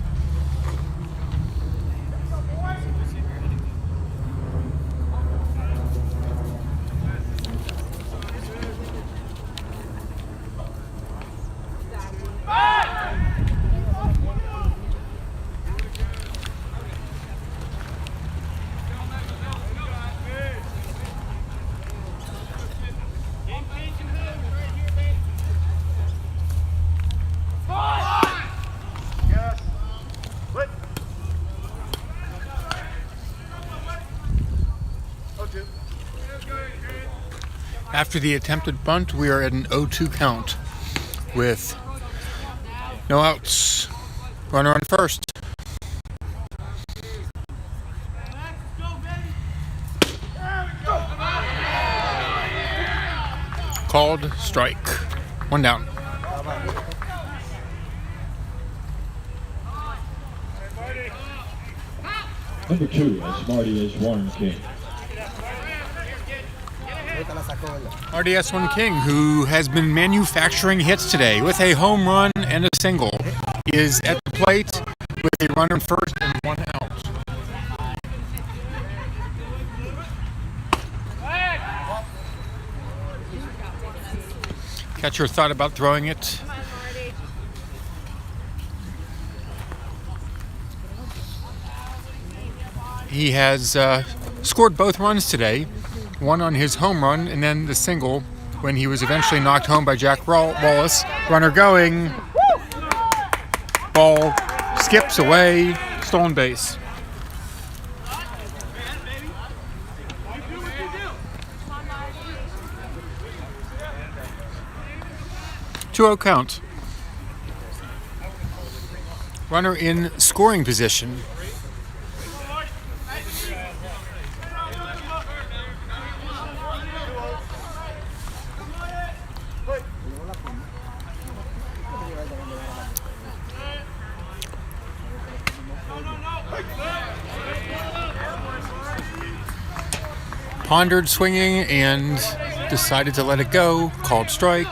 After the attempted bunt, we are at an 0-2 count with no outs. Runner on first. Called strike. One down. Number 2, as Marty is Warren King. RDS1 King, who has been manufacturing hits today with a home run and a single, is at the plate with a runner on first and one out. Catcher thought about throwing it. He has scored both runs today. One on his home run, and then the single when he was eventually knocked home by Jack Wallace. Runner going. Ball skips away. Stolen base. Two-0 count. Runner in scoring position. Pondered swinging and decided to let it go. Called strike.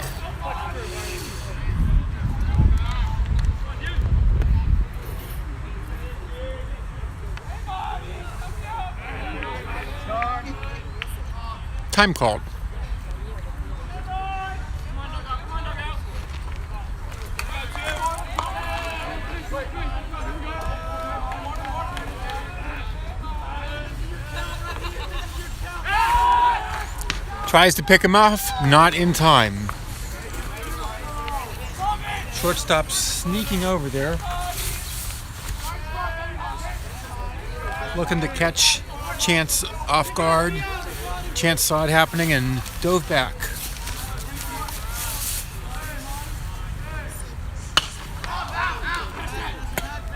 Time called. Tries to pick him off, not in time. Shortstop sneaking over there. Looking to catch Chance off guard. Chance saw it happening and dove back.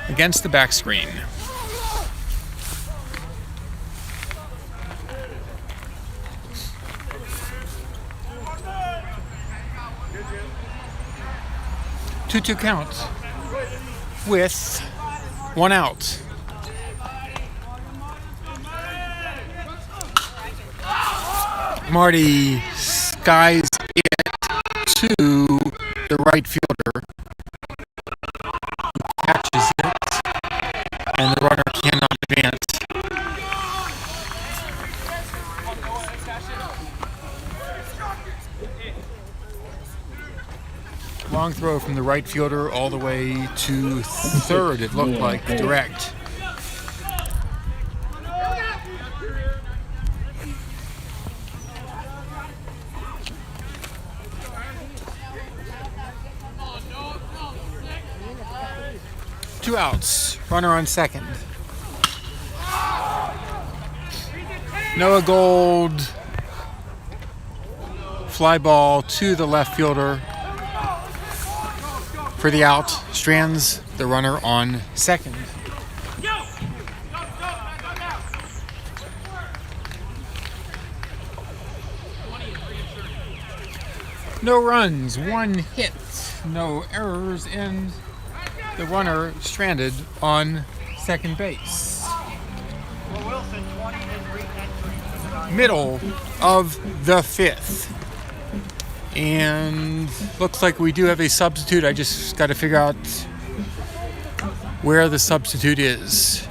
Against the back screen. Two count with 1 out. Marty skies it to the right fielder, who catches it, and the runner cannot advance. Long throw from the right fielder all the way to third, it looked like, direct. Two outs, runner on second. Noah Gold, fly ball to the left fielder for the out. Strands the runner on second. No runs, 1 hit, no errors, and the runner stranded on second base. Middle of the 5th. And looks like we do have a substitute. I just got to figure out where the substitute is.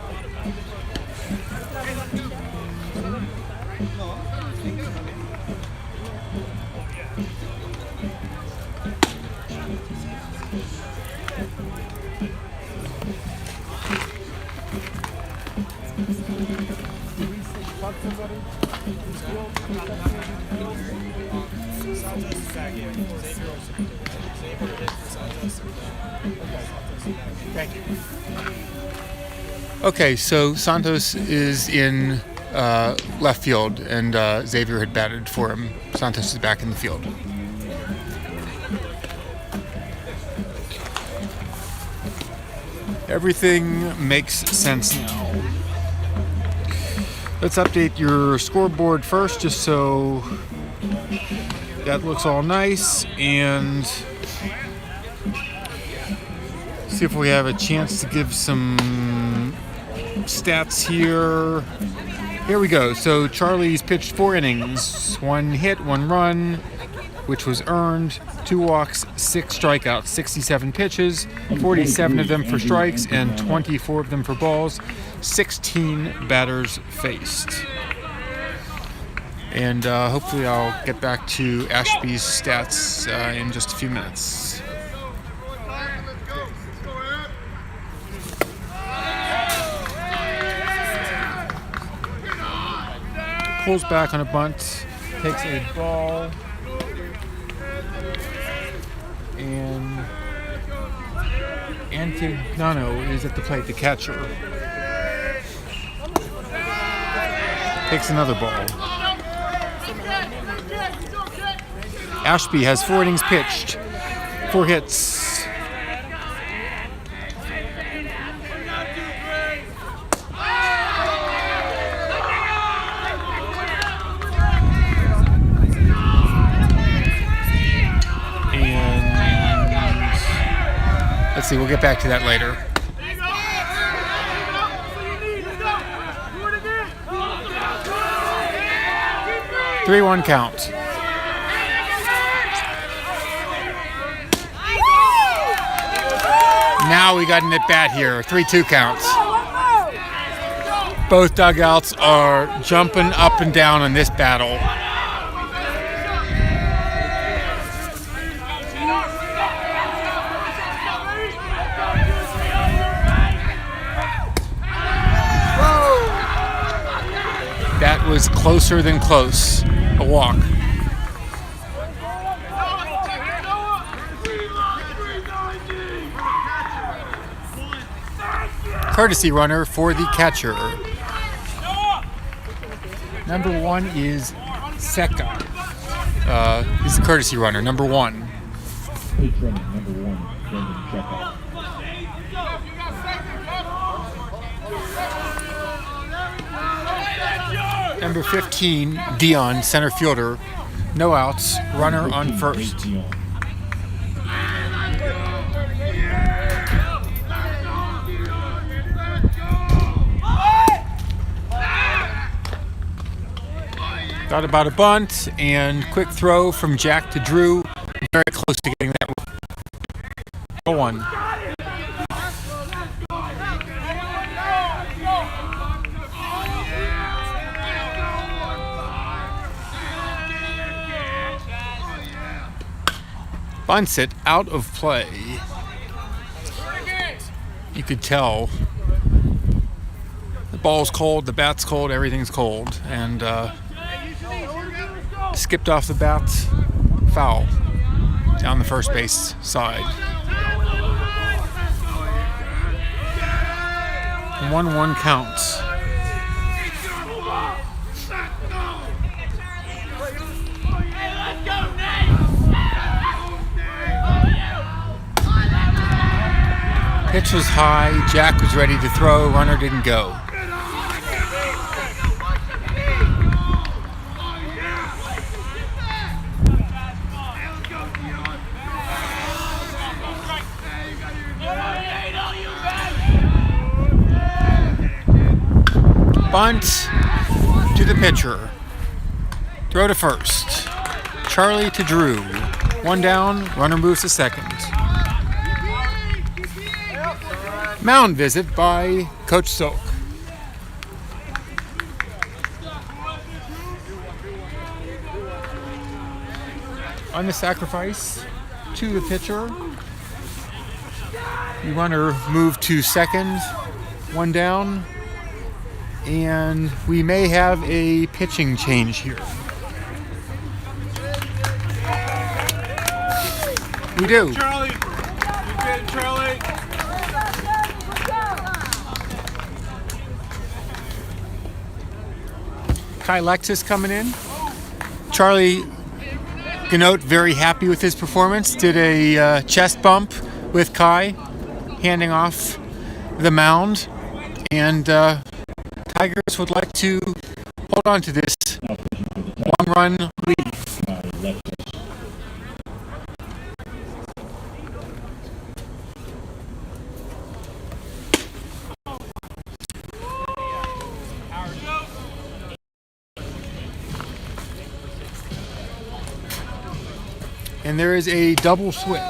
Thank you. Okay, so Santos is in left field, and Xavier had batted for him. Santos is back in the field. Everything makes sense now. Let's update your scoreboard first, just so that looks all nice, and see if we have a chance to give some stats here. Here we go. So Charlie's pitched 4 innings, 1 hit, 1 run, which was earned, 2 walks, 6 strikeouts, 67 pitches, 47 of them for strikes, and 24 of them for balls, 16 batters faced. And hopefully I'll get back to Ashby's stats in just a few minutes. Pulls back on a bunt, takes a ball, and Antignano is at the plate, the catcher. Takes another ball. Ashby has 4 innings pitched, 4 hits. Let's see, we'll get back to that later. Three 1 count. Now we got an at bat here. 3-2 counts. Both dugouts are jumping up and down in this battle. That was closer than close. A walk. courtesy runner for the catcher. Number 1 is Seka. He's the courtesy runner, number 1. Pitch running, number 1, Brendan Chekhov. Number 15, Dion, center fielder. No outs, runner on first. Thought about a bunt and quick throw from Jack to Drew. Very close to getting that one. Bunts it out of play. You could tell the ball's cold, the bat's cold, everything's cold, and skipped off the bat, foul down the first base side. 1-1 counts. Pitch was high, Jack was ready to throw, runner didn't go. Bunt to the pitcher. Throw to first. Charlie to Drew. 1 down, runner moves to second. Mound visit by Coach Silk. On the sacrifice to the pitcher. The runner moved to second. 1 down. And we may have a pitching change here. We do. Charlie, you good, Charlie? Kai Lexus coming in. Charlie Ganote very happy with his performance. Did a chest bump with Kai, handing off the mound. And Tigers would like to hold on to this one-run lead. And there is a double switch.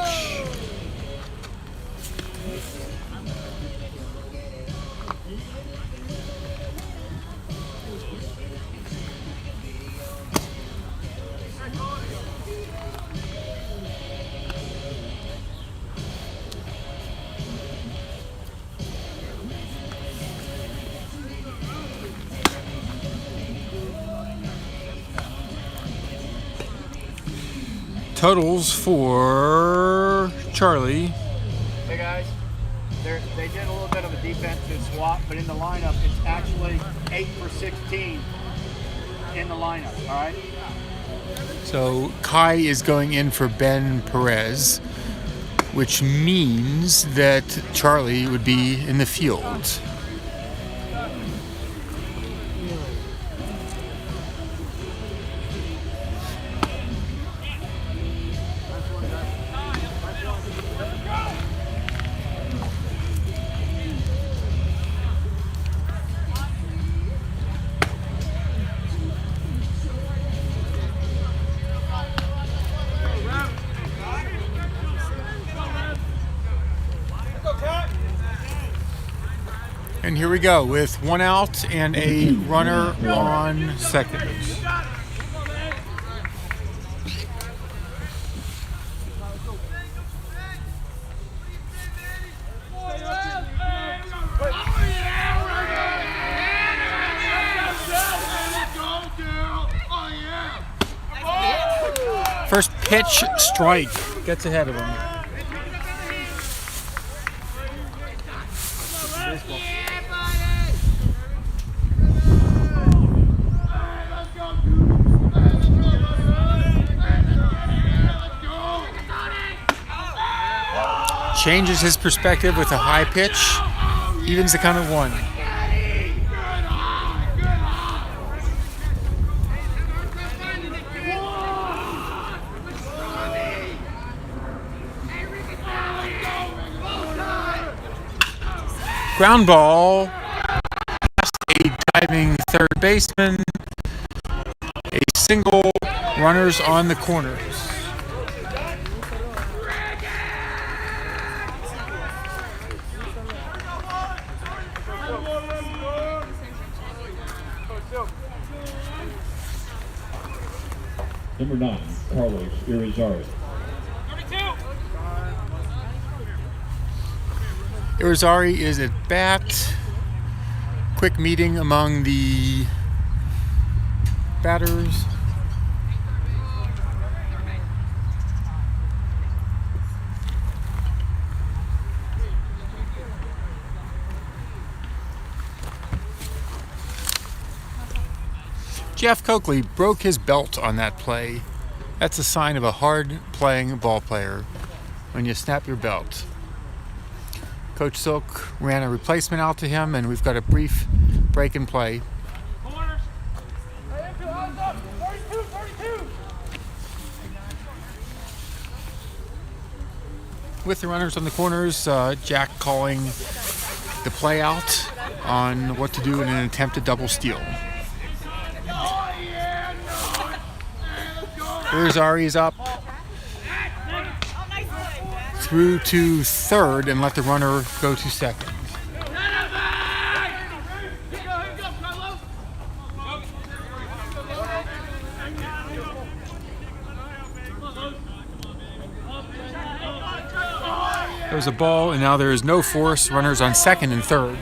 Totals for Charlie. Hey guys, they did a little bit of a defensive swap, but in the lineup, it's actually 8 for 16 in the lineup, all right? So Kai is going in for Ben Perez, which means that Charlie would be in the field. And here we go with 1 out and a runner on second. First pitch, strike. Gets ahead of him. baseball. Changes his perspective with a high pitch. Evens the count at 1. Ground ball. Past a diving third baseman. A single. Runners on the corners. Number 9, Carlos Irizarry. Irizarry is at bat. Quick meeting among the batters. Jeff Coakley broke his belt on that play. That's a sign of a hard-playing ball player when you snap your belt. Coach Silk ran a replacement out to him, and we've got a brief break in play. With the runners on the corners, Jack calling the play out on what to do in an attempted double steal. Irizarry's up through to third and let the runner go to second. There's a ball, and now there is no force. Runners on second and third.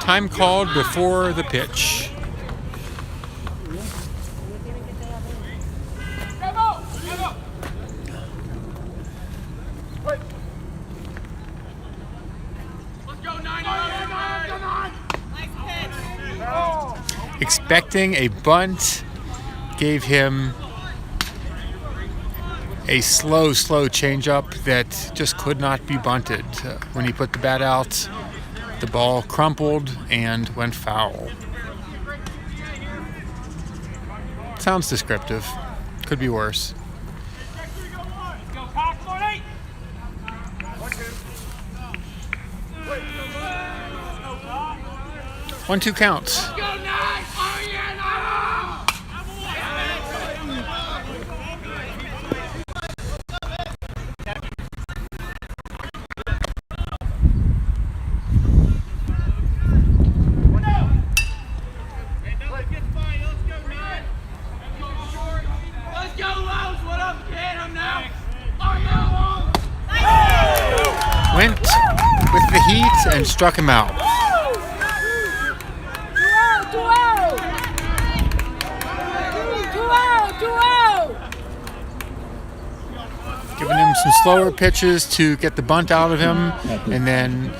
Time called before the pitch. Expecting a bunt, gave him a slow changeup that just could not be bunted. When he put the bat out, the ball crumpled and went foul. Sounds descriptive. Could be worse. 1-2 counts. Went with the heat and struck him out. Giving him some slower pitches to get the bunt out of him, and then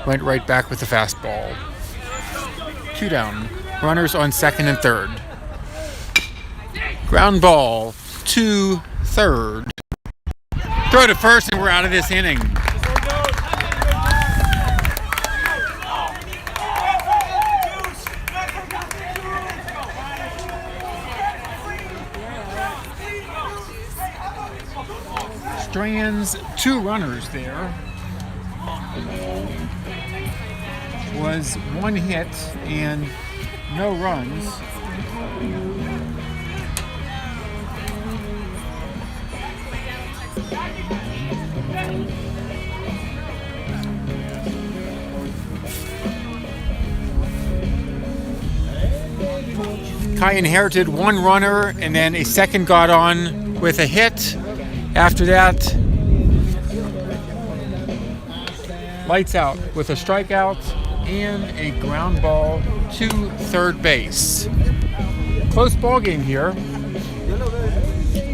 went right back with the fastball. 2 down. Runners on second and third. Ground ball to third. Throw to first, and we're out of this inning. Strands, 2 runners there. Was 1 hit and no runs. Kai inherited one runner, and then a second got on with a hit. After that, lights out with a strikeout and a ground ball to third base. Close ball game here.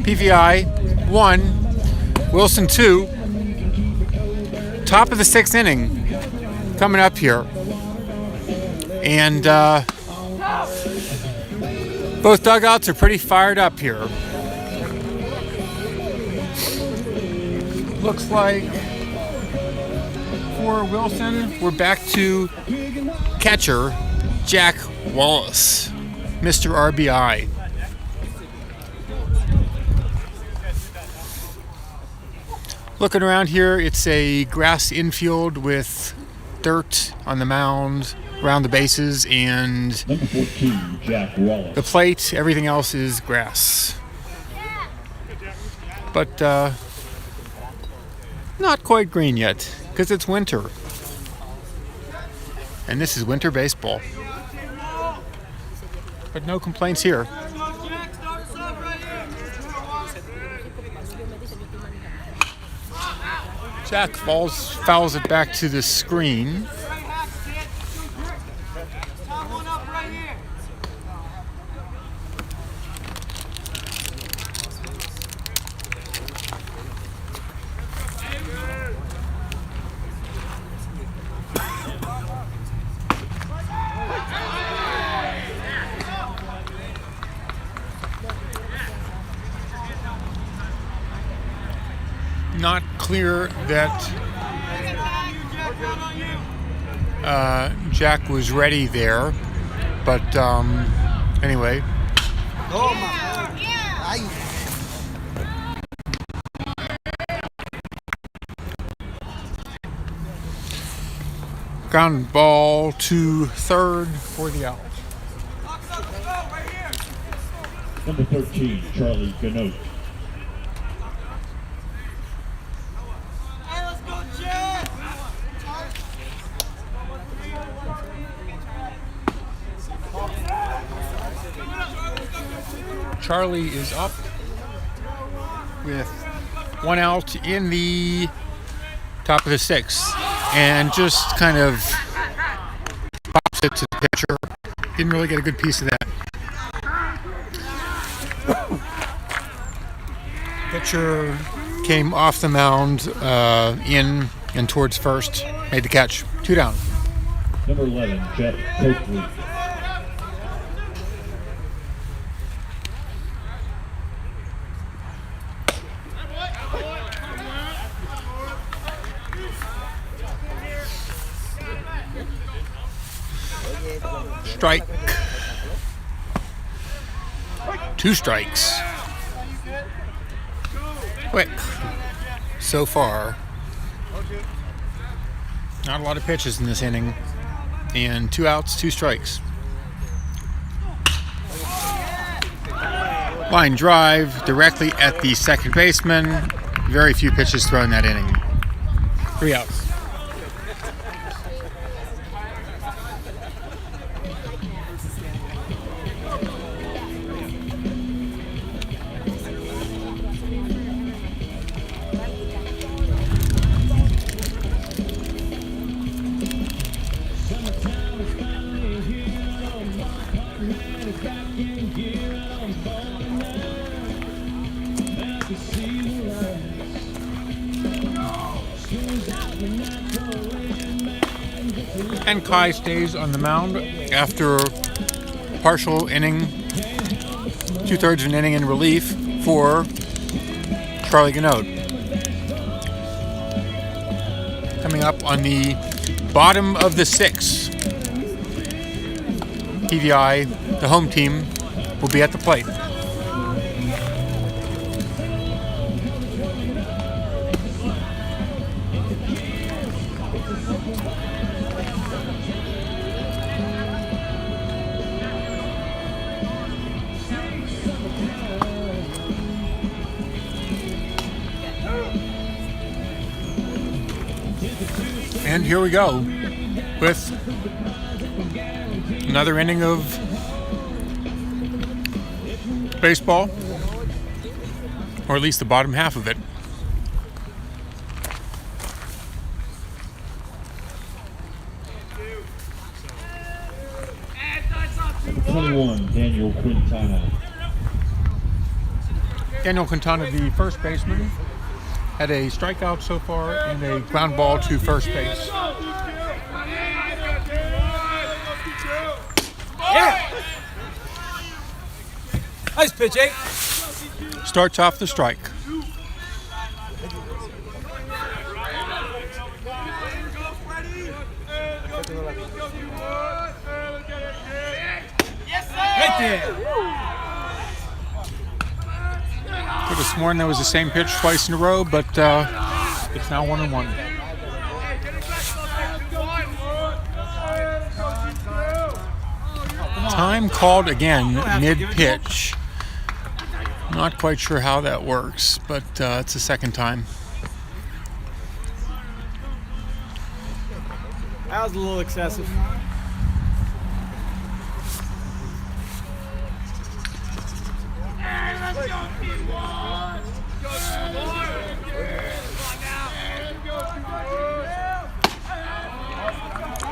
PVI 1, Wilson 2. Top of the 6th inning coming up here. And both dugouts are pretty fired up here. Looks like for Wilson, we're back to catcher Jack Wallace, Mr. RBI. Looking around here, it's a grass infield with dirt on the mound, around the bases, and Number 14, Jack Wallace. the plate. Everything else is grass. But not quite green yet, because it's winter. And this is winter baseball. But no complaints here. Jack fouls it back to the screen. Not clear that Jack was ready there, but anyway. Ground ball to third for the out. Number 13, Charlie Ganote. Charlie is up with one out in the top of the 6th, and just kind of pops it to the pitcher. Didn't really get a good piece of that. Pitcher came off the mound in and towards first, made the catch. 2 down. Number 11, Jeff Coakley. Strike. 2 strikes. Quick. So far. Not a lot of pitches in this inning. And 2 outs, 2 strikes. Line drive directly at the second baseman. Very few pitches thrown that inning. 3 outs. And Kai stays on the mound after partial inning, 2/3 of an inning in relief for Charlie Ganote. Coming up on the bottom of the 6th, PVI, the home team, will be at the plate. And here we go with another inning of baseball, or at least the bottom half of it. Number 21, Daniel Quintana. Daniel Quintana, the first baseman, had a strikeout so far and a ground ball to first base. Nice pitch, eh? Starts off the strike. Right there. Could have sworn there was the same pitch twice in a row, but it's now 1-1. Time called again mid-pitch. Not quite sure how that works, but it's the second time. That was a little excessive.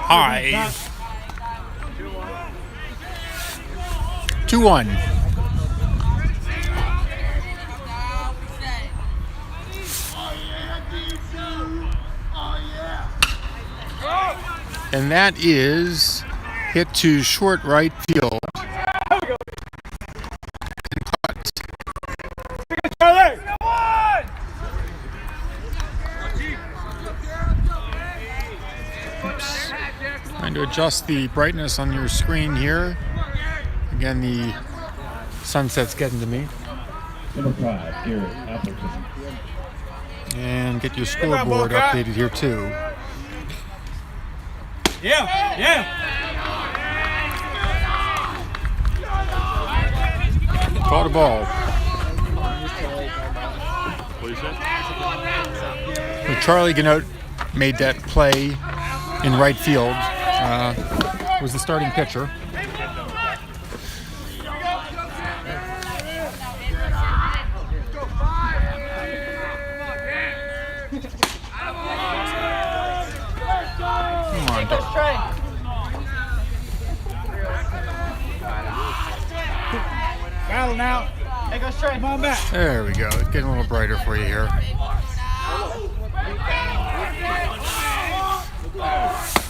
High. 2-1. And that is hit to short right field. And caught. Oops. Trying to adjust the brightness on your screen here. Again, the sunset's getting to me. Number 5, Garrett Appleton. And get your scoreboard updated here too. Yeah. Caught a ball. When Charlie Gannott made that play in right field, was the starting pitcher. Come on, dog. Battle now. Hey, go straight. Come on back. There we go. It's getting a little brighter for you here.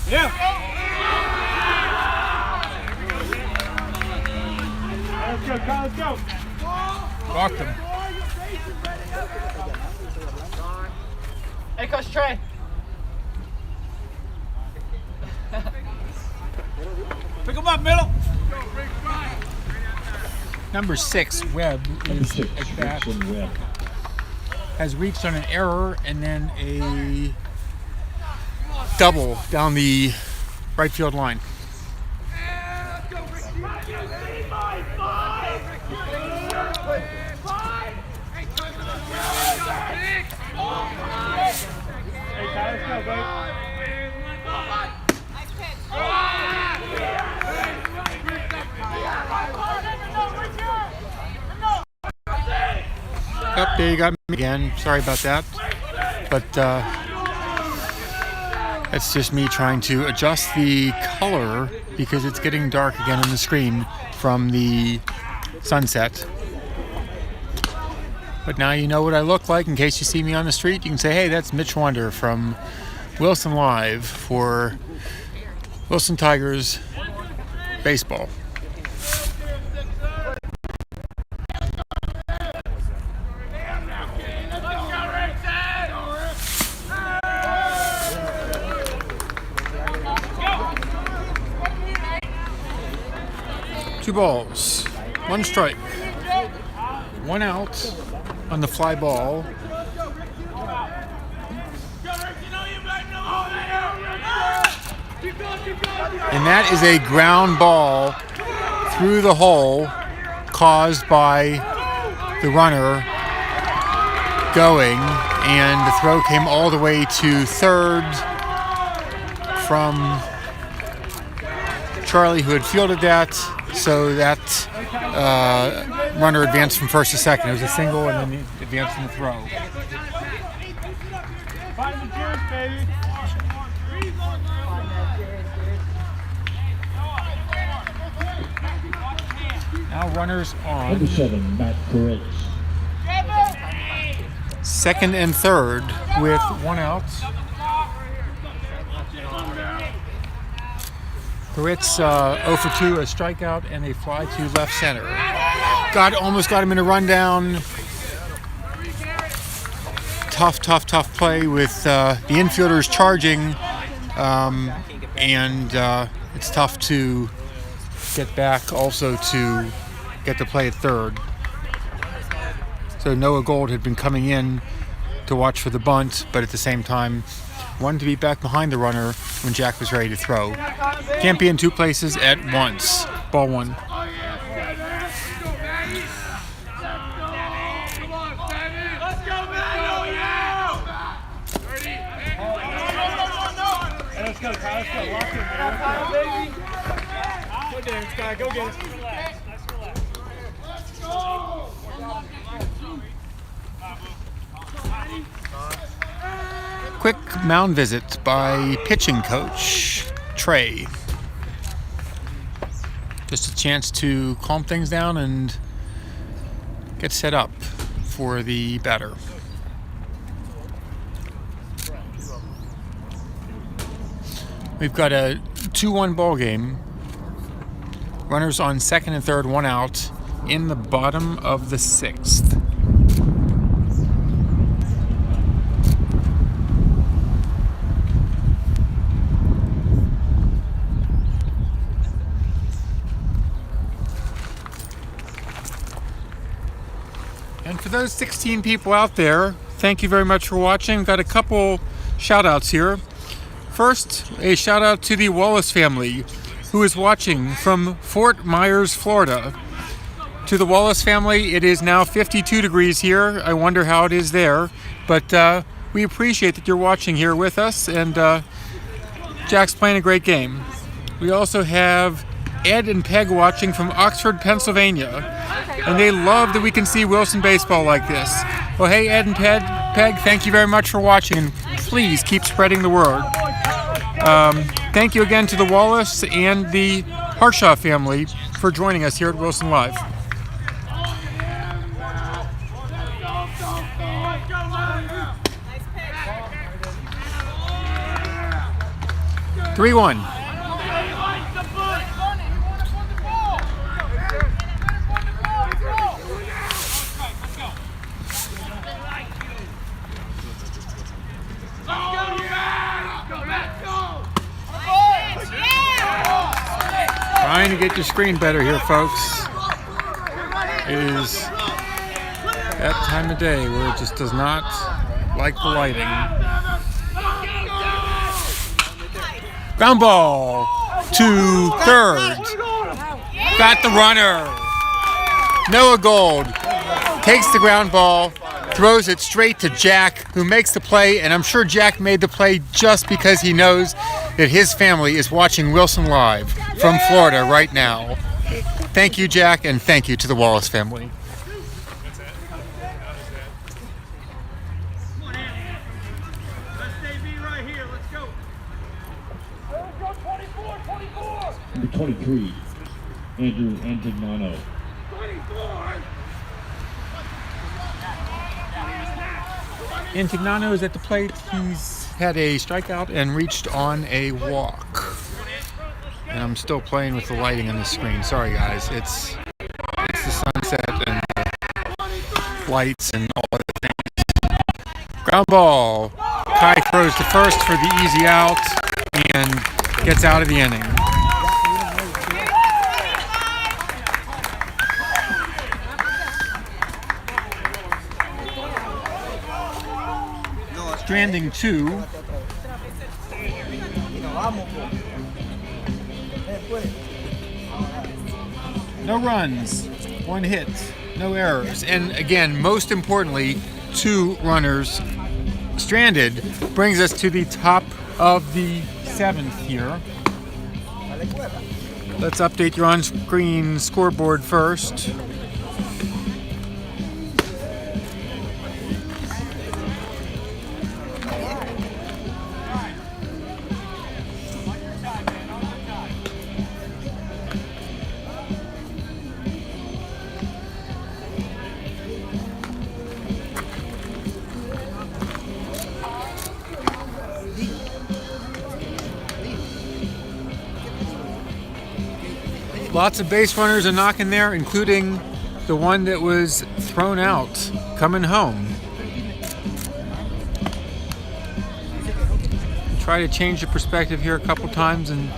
Yeah. Let's go. Walked him. Hey, Coach Trey. Pick him up, middle. Number 6, Webb, Number is 6, at bat. Richardson Webb. Has reached on an error and then a double down the right field line. Up there, you got me again. Sorry about that. But that's just me trying to adjust the color because it's getting dark again on the screen from the sunset. But now you know what I look like. In case you see me on the street, you can say, hey, that's Mitch Wander from Wilson Live for Wilson Tigers baseball. Two balls, one strike, one out on the fly ball. And that is a ground ball through the hole caused by the runner going, and the throw came all the way to third from Charlie, who had fielded that, so that runner advanced from first to second. It was a single and then the advance in the throw. Find the juice, baby. Now runners on Number 7, Matt Perez. second and third with one out. Peretz 0 for 2, a strikeout and a fly to left center. Almost got him in a rundown. Tough play with the infielders charging, and it's tough to get back also to get the play at third. So Noah Gold had been coming in to watch for the bunt, but at the same time wanted to be back behind the runner when Jack was ready to throw. Can't be in two places at once. Ball one. Let's go, Kyle. Let's go. Lock in there. Go get it, Sky. Go get it. Quick mound visit by pitching coach Trey. Just a chance to calm things down and get set up for the batter. We've got a 2-1 ball game. Runners on second and third, one out in the bottom of the sixth. And for those 16 people out there, thank you very much for watching. We've got a couple shout outs here. First, a shout out to the Wallace family who is watching from Fort Myers, Florida. To the Wallace family, it is now 52 degrees here. I wonder how it is there, but we appreciate that you're watching here with us, and Jack's playing a great game. We also have Ed and Peg watching from Oxford, Pennsylvania, and they love that we can see Wilson baseball like this. Well, hey, Ed and Peg, thank you very much for watching, and please keep spreading the word. Thank you again to the Wallace and the Harshaw family for joining us here at Wilson Live. Nice 3-1. Trying to get your screen better here, folks. It is that time of day where it just does not like the lighting. Ground ball to third. Got the runner. Noah Gold takes the ground ball, throws it straight to Jack, who makes the play, and I'm sure Jack made the play just because he knows that his family is watching Wilson Live from Florida right now. Thank you, Jack, and thank you to the Wallace family. Number 23, Andrew Antignano. Antignano is at the plate. He's had a strikeout and reached on a walk. And I'm still playing with the lighting on the screen. Sorry, guys. It's the sunset and the lights and all other things. Ground ball. Kai throws to first for the easy out and gets out of the inning. Stranding 2. No runs, 1 hit, no errors, and again, most importantly, 2 runners stranded brings us to the top of the 7th here. Let's update your on-screen scoreboard first. Lots of base runners are knocking there, including the one that was thrown out coming home. Try to change the perspective here a couple times and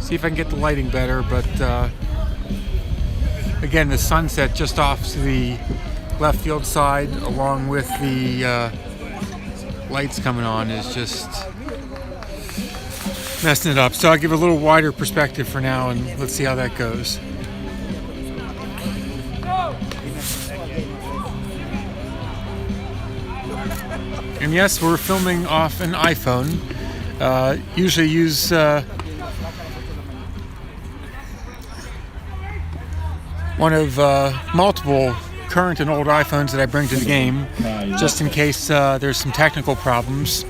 see if I can get the lighting better, but again, the sunset just off to the left field side along with the lights coming on is just messing it up. So I'll give a little wider perspective for now and let's see how that goes. And yes, we're filming off an iPhone. Usually use one of multiple current and old iPhones that I bring to the game, just in case there's some technical problems.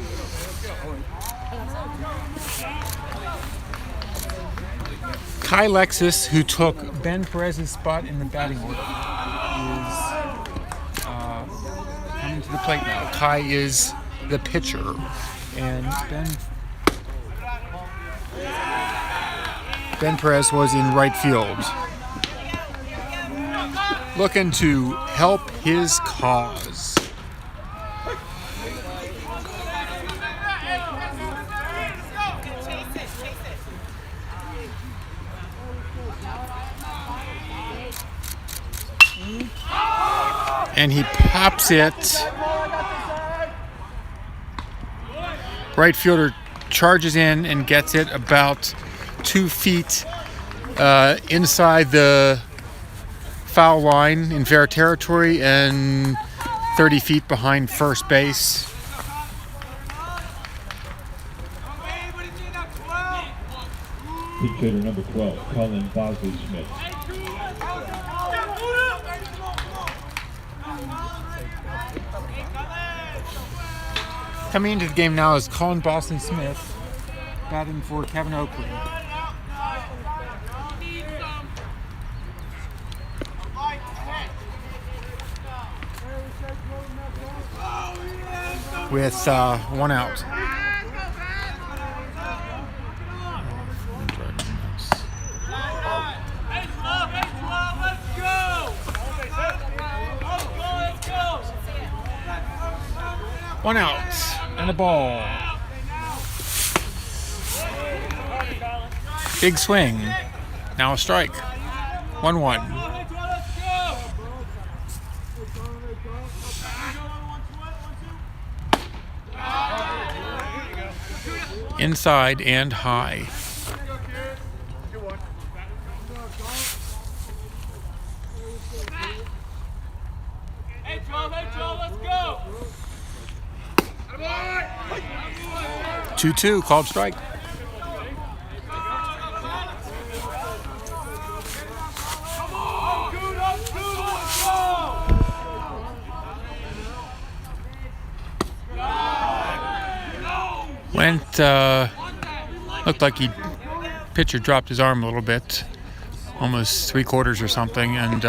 Kai Lexus, who took Ben Perez's spot in the batting order, is coming to the plate now. Kai is the pitcher, and Ben Perez was in right field, looking to help his cause. And he pops it. Right fielder charges in and gets it about 2 feet inside the foul line in fair territory and 30 feet behind first base. Pitch hitter number 12, Colin Bosley Smith. Coming into the game now is Colin Boston Smith, batting for Kevin Oakley. With 1 out. One out and a ball. Big swing. Now a strike. 1-1. Inside and high. Hey, Joe, let's go. 2-2, called strike. Went, looked like pitcher dropped his arm a little bit, almost 3/4 or something, and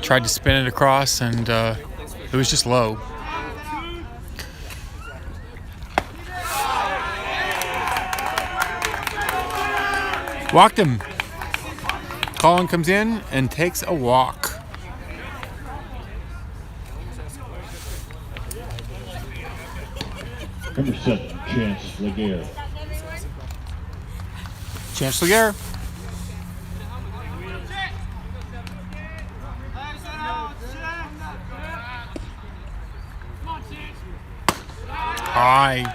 tried to spin it across, and it was just low. Walked him. Colin comes in and takes a walk. Number 7, Chance Laguerre. Chance Laguerre. High.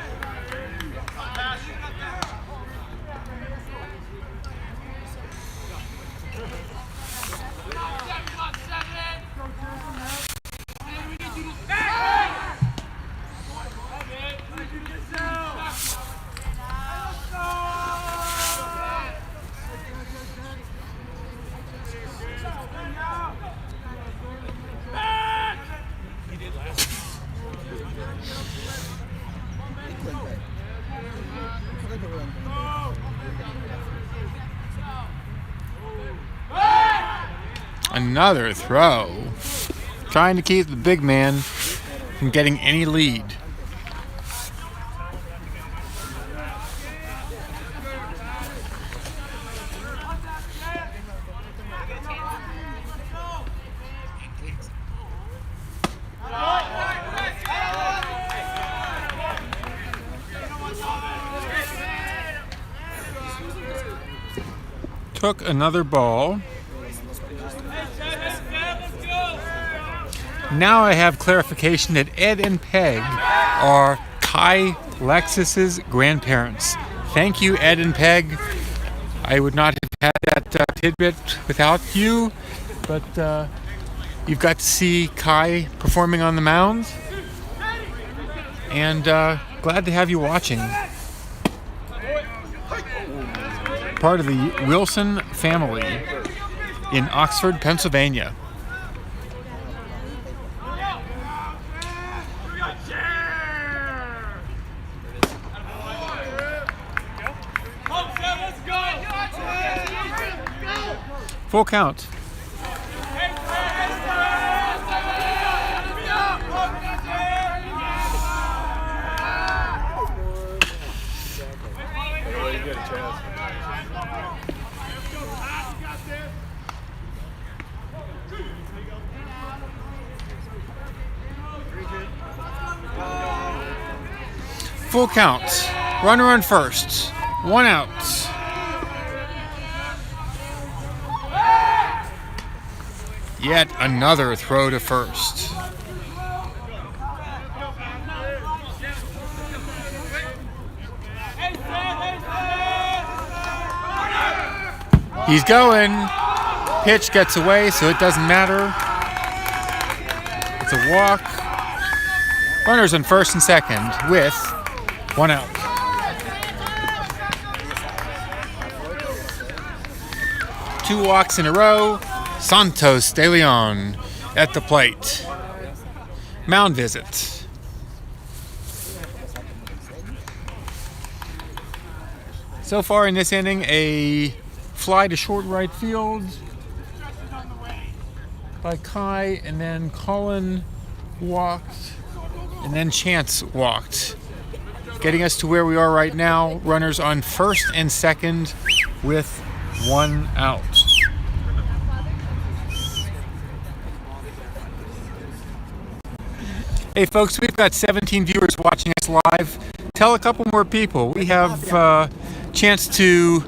Another throw. Trying to keep the big man from getting any lead. Took another ball. Now I have clarification that Ed and Peg are Kai Lexus's grandparents. Thank you, Ed and Peg. I would not have had that tidbit without you, but you've got to see Kai performing on the mound, and glad to have you watching. Part of the Wilson family in Oxford, Pennsylvania. Full count. Full count. Runner on first. 1 out. Yet another throw to first. He's going. Pitch gets away, so it doesn't matter. It's a walk. Runners on first and second with 1 out. Two walks in a row. Santos de Leon at the plate. Mound visit. So far in this inning, a fly to short right field by Kai, and then Colin walked, and then Chance walked. Getting us to where we are right now, runners on first and second with 1 out. Hey folks, we've got 17 viewers watching us live. Tell a couple more people. We have a chance to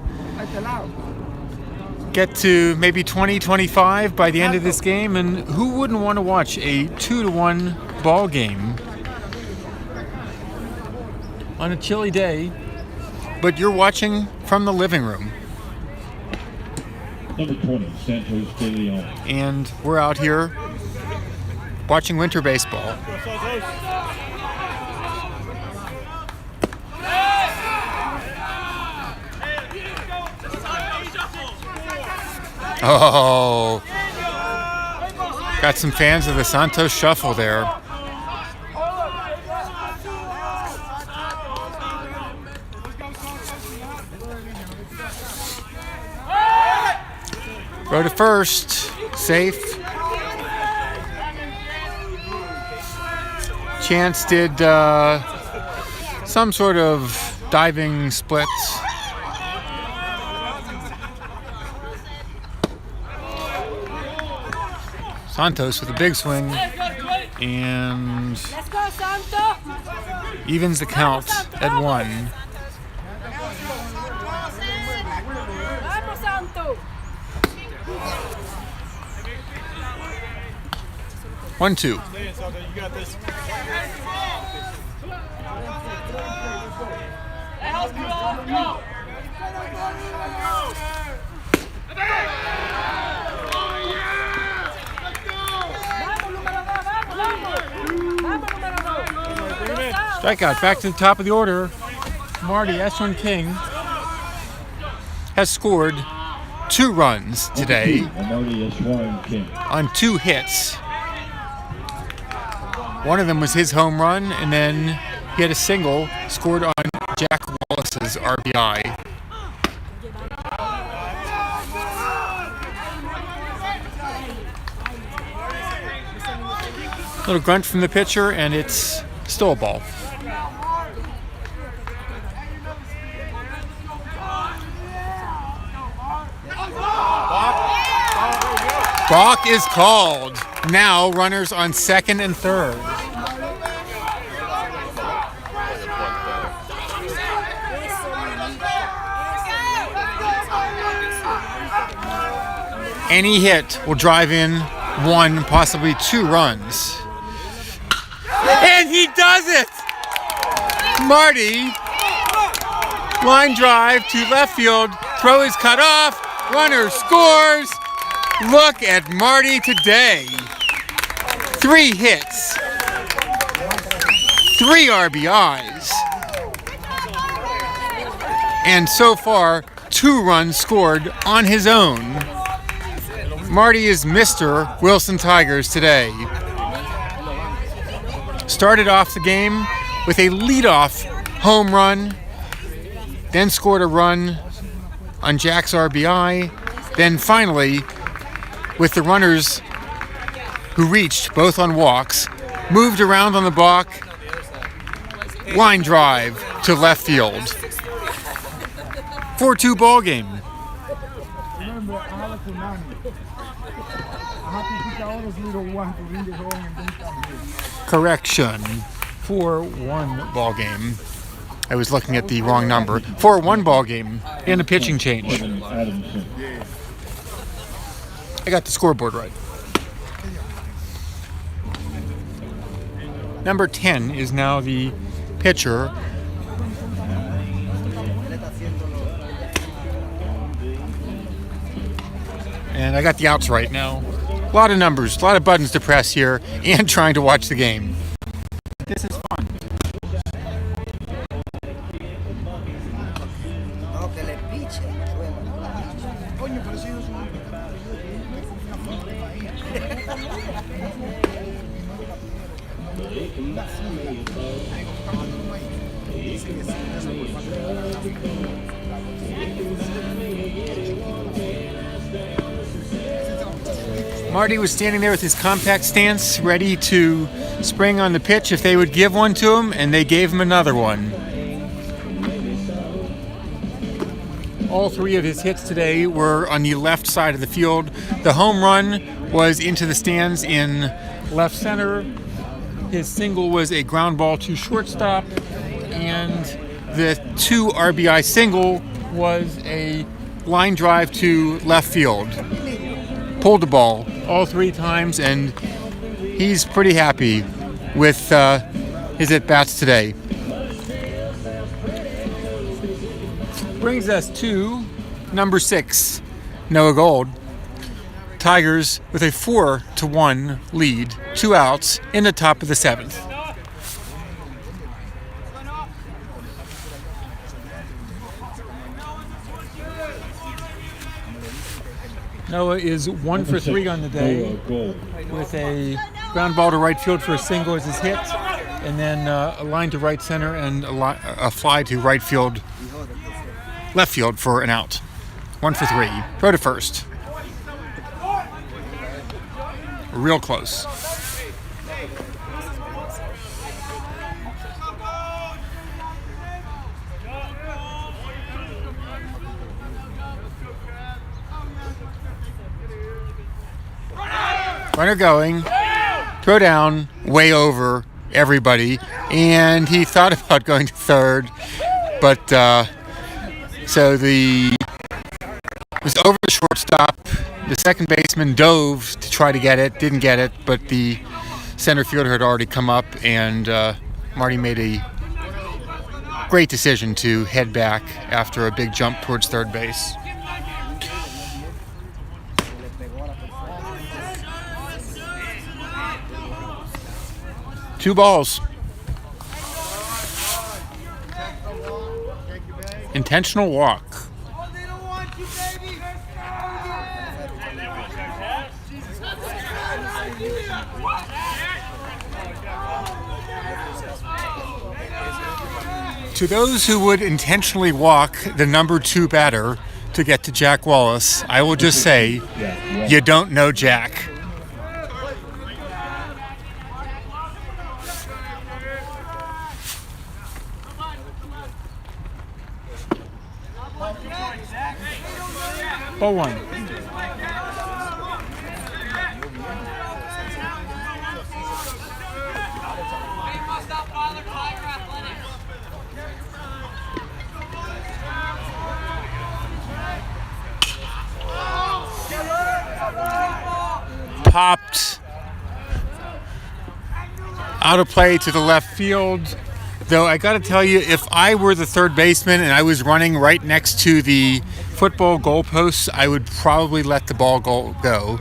get to maybe 20, 25 by the end of this game, and who wouldn't want to watch a 2-1 ball game on a chilly day, but you're watching from the living room. Number 20, Santos de Leon. And we're out here watching winter baseball. Oh, got some fans of the Santos Shuffle there. Go to first, safe. Chance did some sort of diving split. Santos with a big swing and evens the count at 1. One, two. Strikeout, back to the top of the order. Marty S1 King has scored 2 runs today Marty S1 King. on 2 hits. One of them was his home run, and then he had a single scored on Jack Wallace's RBI. Little grunt from the pitcher, and it's still a ball. Balk is called. Now runners on second and third. Any hit will drive in 1, possibly 2 runs. And he does it! Marty, line drive to left field, throw is cut off, runner scores. Look at Marty today. 3 hits, 3 RBIs, and so far 2 runs scored on his own. Marty is Mr. Wilson Tigers today. Started off the game with a leadoff home run, then scored a run on Jack's RBI, then finally, with the runners who reached both on walks, moved around on the block, line drive to left field. 4-2 ball game. Remember, I have a tsunami. I have to pick all those little ones to bring it home and then come here. Correction. 4-1 ball game. I was looking at the wrong number. 4-1 ball game and a pitching change. I got the scoreboard right. Number 10 is now the pitcher. And I got the outs right now. A lot of numbers, a lot of buttons to press here, and trying to watch the game. This is fun. Marty was standing there with his compact stance, ready to spring on the pitch if they would give one to him, and they gave him another one. All 3 of his hits today were on the left side of the field. The home run was into the stands in left center. His single was a ground ball to shortstop, and the 2 RBI single was a line drive to left field. Pulled the ball all 3 times, and he's pretty happy with his at-bats today. Brings us to number 6, Noah Gold. Tigers with a 4-1 lead, 2 outs in the top of the 7th. Noah is 1 for 3 on the day with a ground ball to right field for a single as his hit, and then a line to right center and a fly to left field for an out. 1 for 3. Throw to first. Real close. Runner going, throw down, way over everybody, and he thought about going to third, but so it was over the shortstop. The second baseman dove to try to get it, didn't get it, but the center fielder had already come up, and Marty made a great decision to head back after a big jump towards third base. Two balls. Intentional walk. To those who would intentionally walk the number 2 batter to get to Jack Wallace, I will just say, you don't know Jack. Ball one. Popped out of play to the left field. Though I got to tell you, if I were the third baseman and I was running right next to the football goalposts, I would probably let the ball go.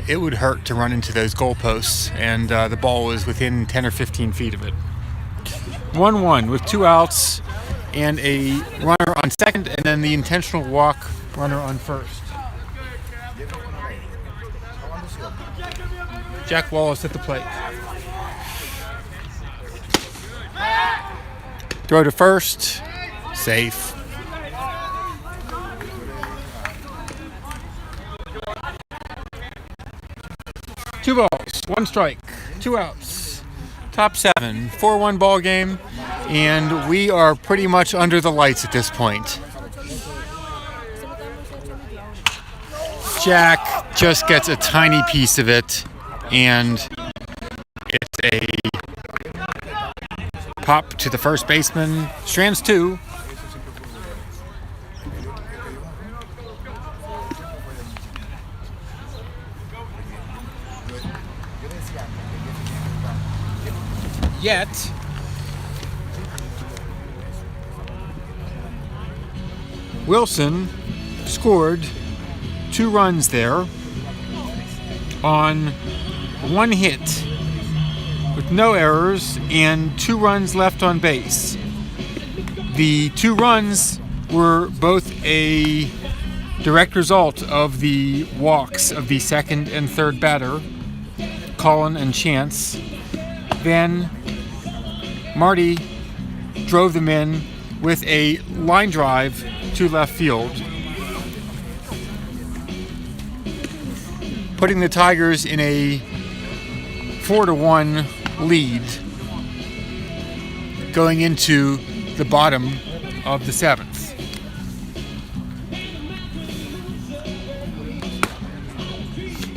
It would hurt to run into those goalposts, and the ball was within 10 or 15 feet of it. 1-1 with 2 outs and a runner on second, and then the intentional walk runner on first. Jack Wallace at the plate. Throw to first. Safe. Two balls, 1 strike, 2 outs. Top 7, 4-1 ball game, and we are pretty much under the lights at this point. Jack just gets a tiny piece of it, and it's a pop to the first baseman. Strands 2. Yet Wilson scored 2 runs there on 1 hit with no errors and 2 runs left on base. The 2 runs were both a direct result of the walks of the second and third batter, Colin and Chance. Then Marty drove them in with a line drive to left field, putting the Tigers in a 4-1 lead going into the bottom of the 7th.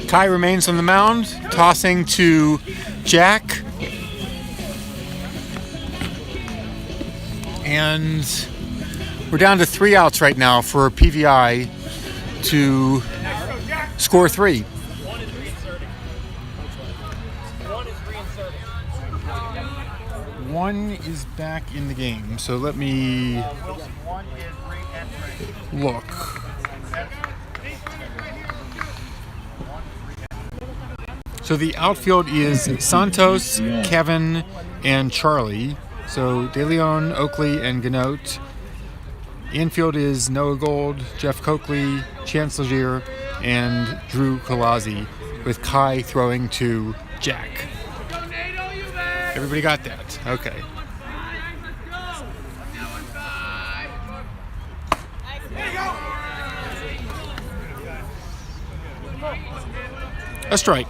Kai remains on the mound, tossing to Jack. And we're down to 3 outs right now for PVI to score 3. One is back in the game, so let me look. So the outfield is Santos, Kevin, and Charlie. So De Leon, Oakley, and Ganote. Infield is Noah Gold, Jeff Coakley, Chance Legier, and Drew Colazzi, with Kai throwing to Jack. Everybody got that? Okay. A strike.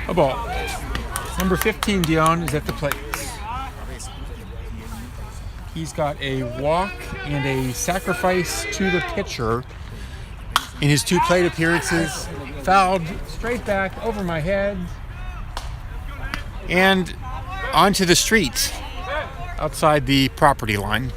A ball. Number 15, Dion, is at the plate. He's got a walk and a sacrifice to the pitcher in his 2 plate appearances. Fouled straight back over my head and onto the street outside the property line.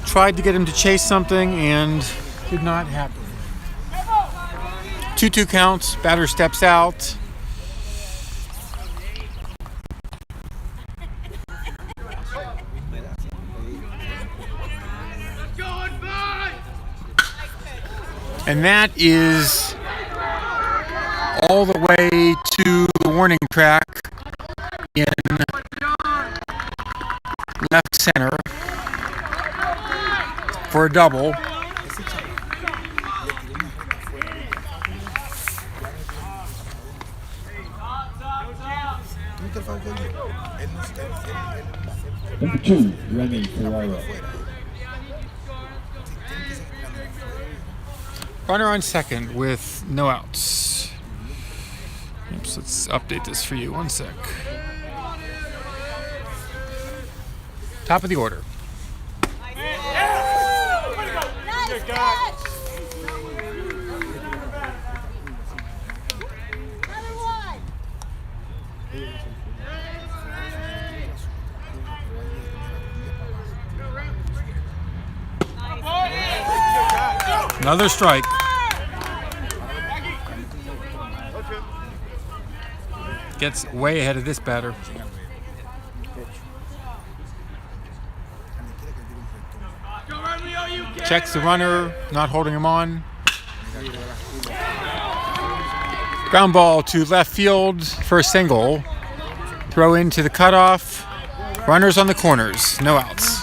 Tried to get him to chase something and did not happen. 2-2 counts, batter steps out. And that is all the way to the warning track in left center for a double. Number 2, Remy Ferraro. Runner on second with no outs. Oops, let's update this for you. 1 sec. Top of the order. Nice catch! Another one! Another strike. Gets way ahead of this batter. Checks the runner, not holding him on. Ground ball to left field for a single. Throw into the cutoff. Runners on the corners, no outs.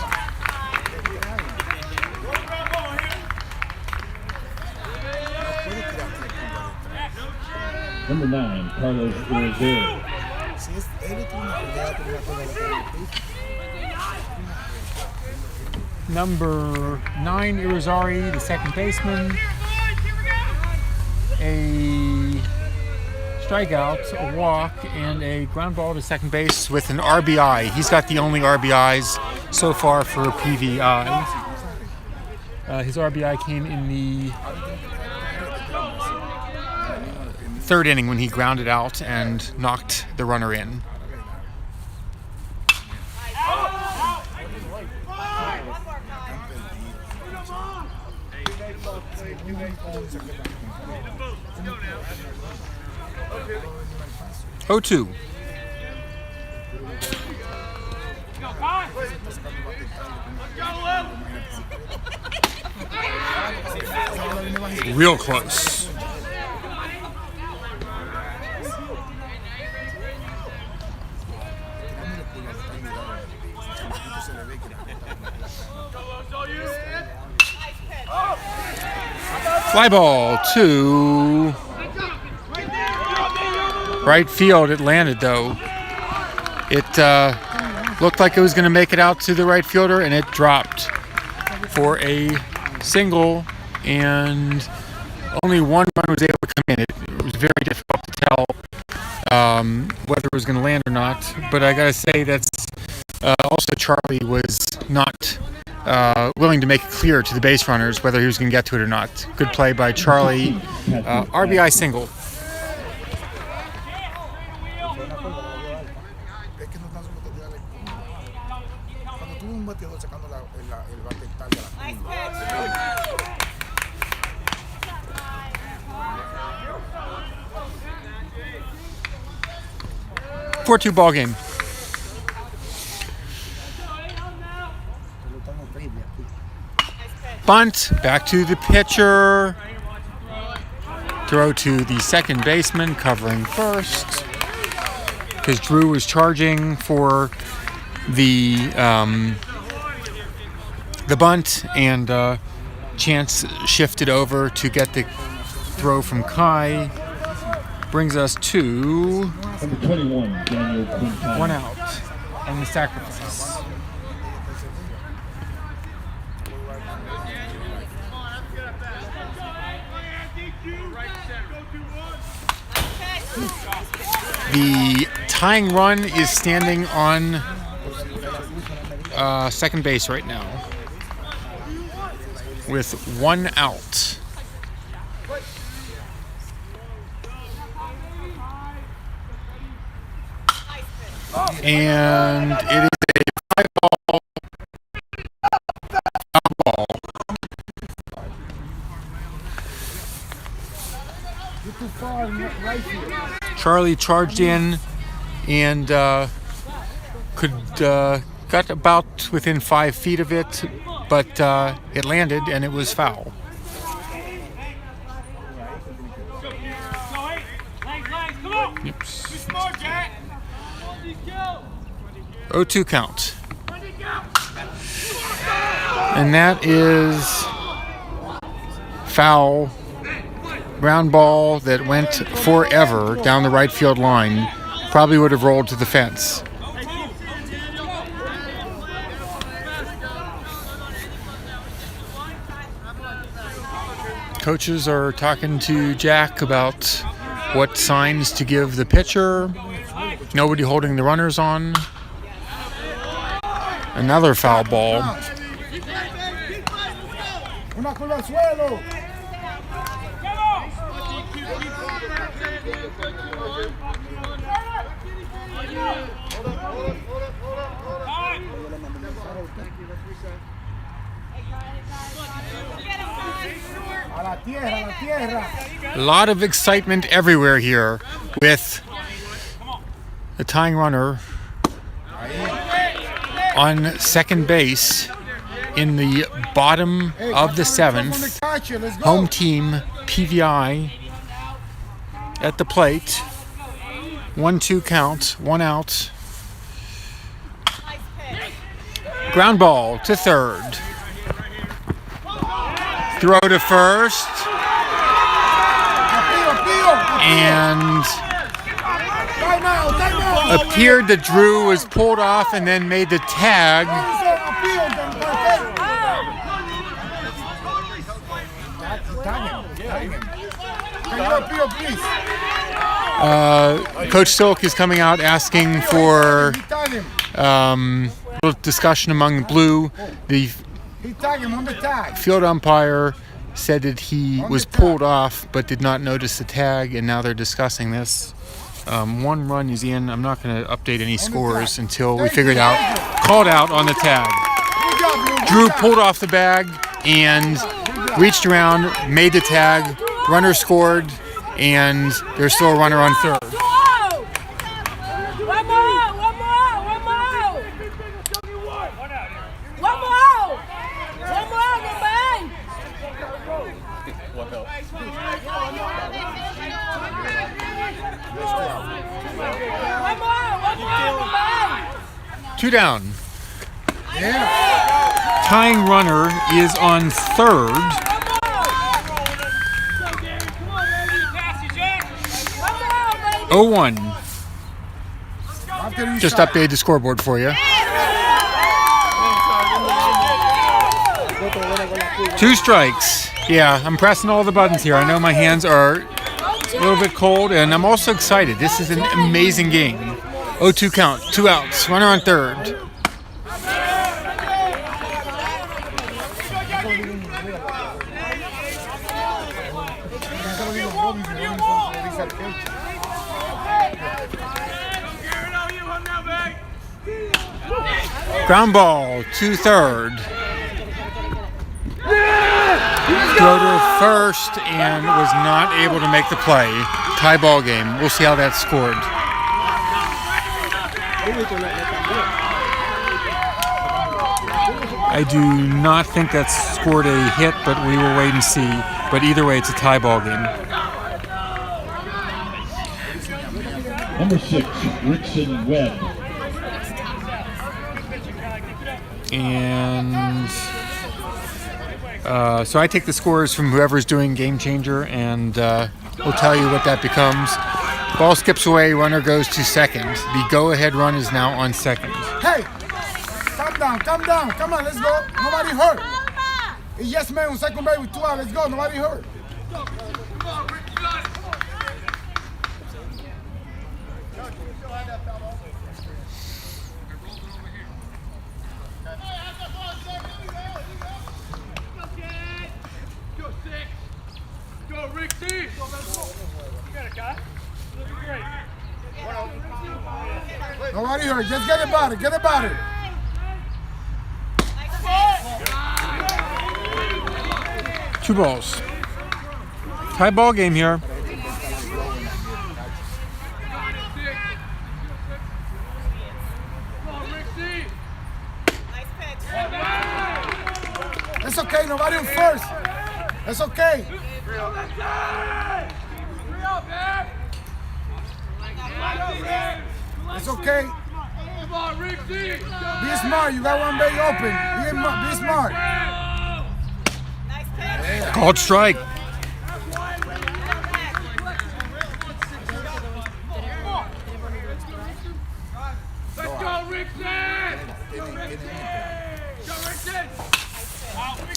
Number 9, Carlos Rosero. Number 9, Irizarry, the second baseman. A strikeout, a walk, and a ground ball to second base with an RBI. He's got the only RBIs so far for PVI. His RBI came in the third inning when he grounded out and knocked the runner in. Oh, 2. Real close. Fly ball to right field. It landed though. It looked like it was going to make it out to the right fielder, and it dropped for a single, and only one run was able to come in. It was very difficult to tell whether it was going to land or not. But I got to say that's also Charlie was not willing to make it clear to the base runners whether he was going to get to it or not. Good play by Charlie. RBI single. Nice 4-2 ball game. Bunt, back to the pitcher. Throw to the second baseman, covering first. Because Drew was charging for the bunt, and Chance shifted over to get the throw from Kai. Brings us to Number 21, Daniel Quintana. 1 out and the sacrifice. The tying run is standing on second base right now with 1 out. And it is a fly ball. Foul ball. Charlie charged in and got about within 5 feet of it, but it landed and it was foul. Yep. 0-2 count. And that is foul. Ground ball that went forever down the right field line. Probably would have rolled to the fence. Coaches are talking to Jack about what signs to give the pitcher. Nobody holding the runners on. Another foul ball. Una con el suelo. A la tierra, a la tierra. A lot of excitement everywhere here with the tying runner on second base in the bottom of the seventh. Home team PVI at the plate. 1-2 count, 1 out. Ground ball to third. Throw to first. And appeared that Drew was pulled off and then made the tag. Coach Silk is coming out asking for a little discussion among the blue. The field umpire said that he was pulled off but did not notice the tag, and now they're discussing this. 1 run is in. I'm not going to update any scores until we figure it out. Called out on the tag. Drew pulled off the bag and reached around, made the tag. Runner scored, and there's still a runner on third. Two down. Tying runner is on third. Oh, 1. Just updated the scoreboard for you. 2 strikes. Yeah, I'm pressing all the buttons here. I know my hands are a little bit cold, and I'm also excited. This is an amazing game. 0-2 count, 2 outs, runner on third. Ground ball to third. Throw to first and was not able to make the play. Tie ball game. We'll see how that's scored. I do not think that's scored a hit, but we will wait and see. But either way, it's a tie ball game. Number 6, Rickson Webb. And so I take the scores from whoever's doing Game Changer, and we'll tell you what that becomes. Ball skips away, runner goes to second. The go-ahead run is now on second. Hey, calm down, come on, let's go. Nobody hurt. It's yes man on second base with 2 out, let's go, nobody hurt. Nobody hurt. Just get about it. Get about it. Two balls. Tie ball game here. It's okay. Nobody on first. It's okay. It's okay. Be smart. You got one base open. Be smart. Called strike.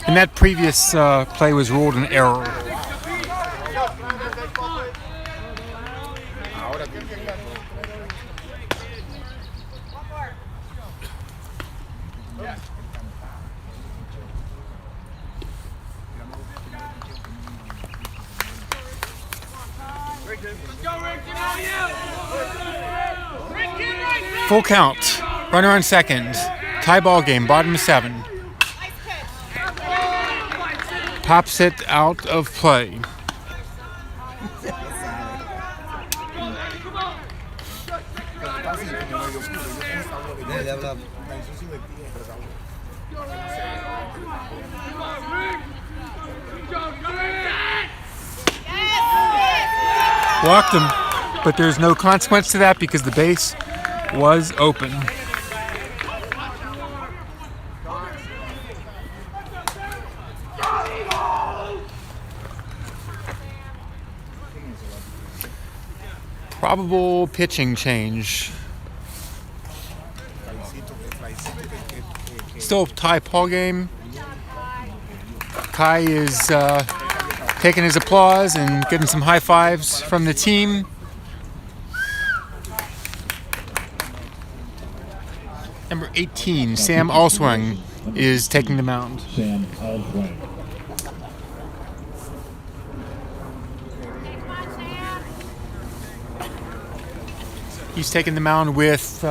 And that previous play was ruled an error. Full count. Runner on second. Tie ball game. Bottom of 7. Pops it out of play. Walked him, but there's no consequence to that because the base was open. Probable pitching change. Still a tie ball game. Kai is taking his applause and getting some high fives from the team. Number 18, Sam Alswang, is taking the mound. Sam Alswang. He's taking the mound with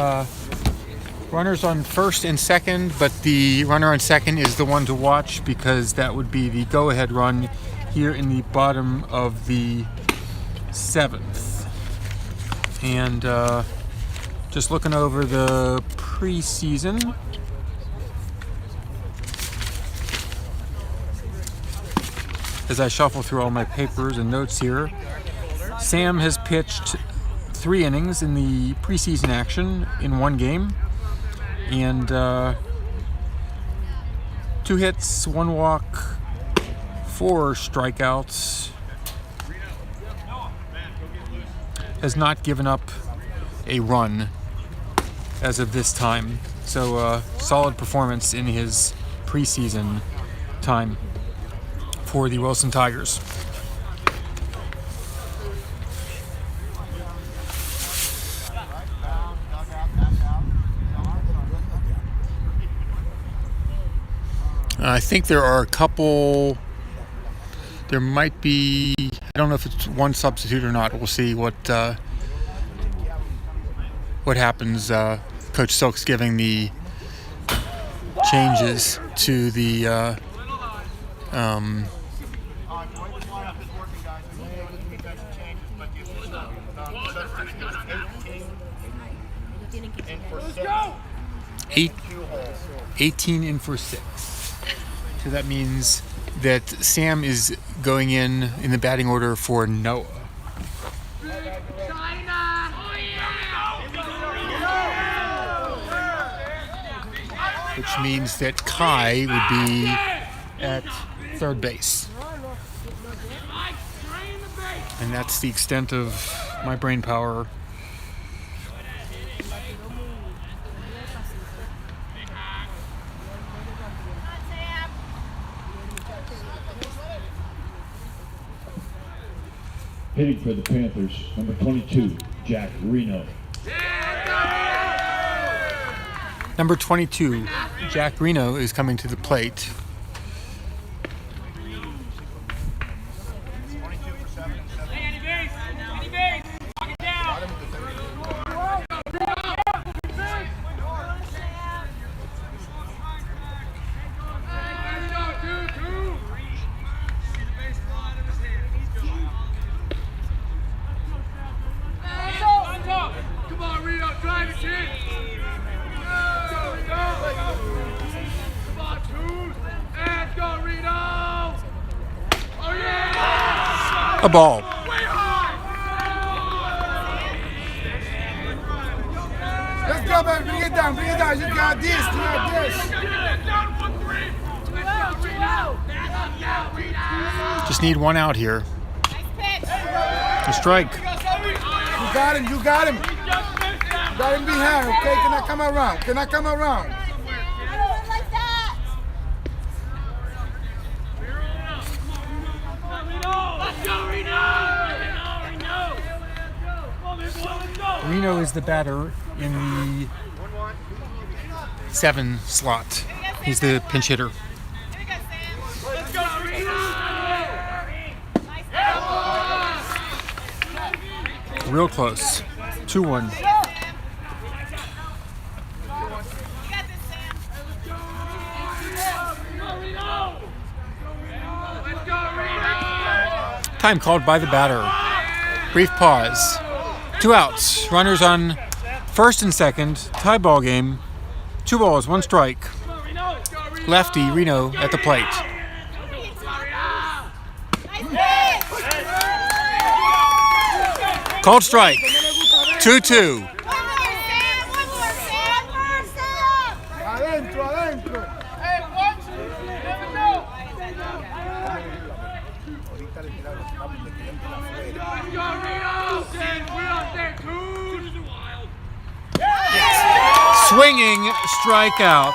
runners on first and second, but the runner on second is the one to watch because that would be the go-ahead run here in the bottom of the 7th. And just looking over the preseason. As I shuffle through all my papers and notes here, Sam has pitched 3 innings in the preseason action in 1 game, and 2 hits, 1 walk, 4 strikeouts. Has not given up a run as of this time, so solid performance in his preseason time for the Wilson Tigers. I think there are a couple. There might be. I don't know if it's one substitute or not. We'll see what happens. Coach Silk's giving the changes to the. Eight, 18 in for 6. So that means that Sam is going in the batting order for Noah. Which means that Kai would be at third base. And that's the extent of my brain power. Hitting for the Panthers, number 22, Jack Reno. Number 22, Jack Reno, is coming to the plate. A ball. Let's go, baby. Bring it down. Bring it down. You got this. You got this. Just need 1 out here. A strike. You got him. You got him. You got him behind, okay? Can I come around? Can I come around? Reno is the batter in the 7 slot. He's the pinch hitter. Real close. 2-1. Time called by the batter. Brief pause. 2 outs. Runners on first and second. Tie ball game. 2 balls, 1 strike. Lefty Reno at the plate. Called strike. 2-2. Adentro, adentro. Swinging strikeout.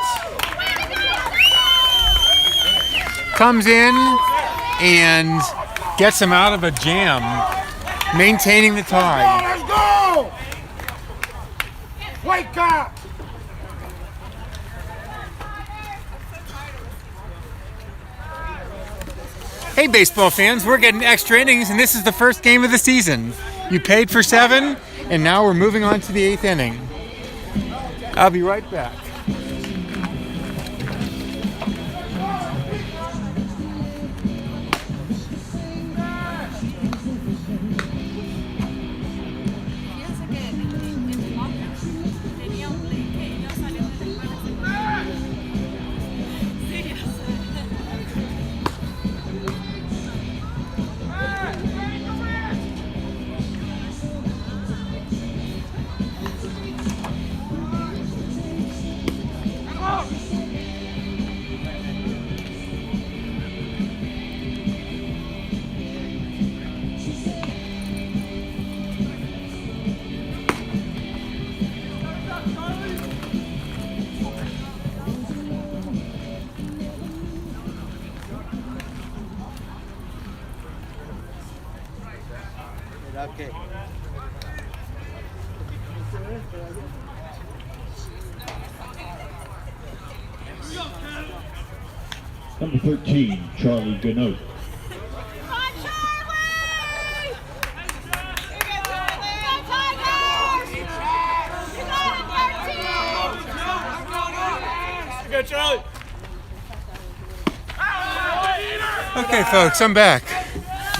Comes in and gets him out of a jam, maintaining the tie. Let's go! Wake up! Hey baseball fans, we're getting extra innings and this is the first game of the season. You paid for 7 and now we're moving on to the 8th inning. I'll be right back. Piensa que en el locker tenía un play que ellos salieron del juego. Sí, ya sé. Okay. Number 13, Charlie Gannot. Come on, Charlie! You get Charlie! Tigers! You got 13! Go, Charlie! Okay folks, I'm back.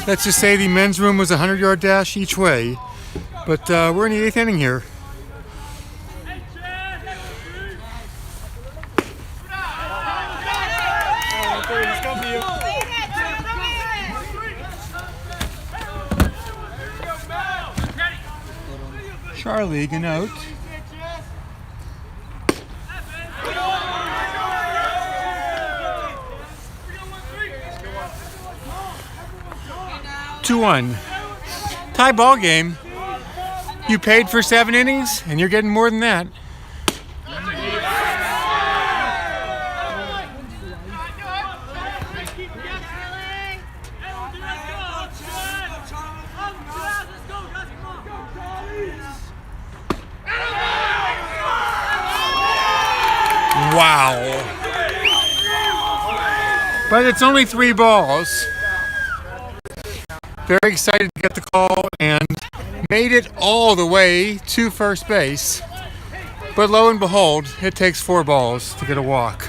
Let's just say the men's room was a 100-yard dash each way, but we're in the 8th inning here. Charlie Gannot. Two-one. Tie ball game. You paid for 7 innings, and you're getting more than that. Wow. But it's only 3 balls. Very excited to get the call and made it all the way to first base. But lo and behold, it takes 4 balls to get a walk.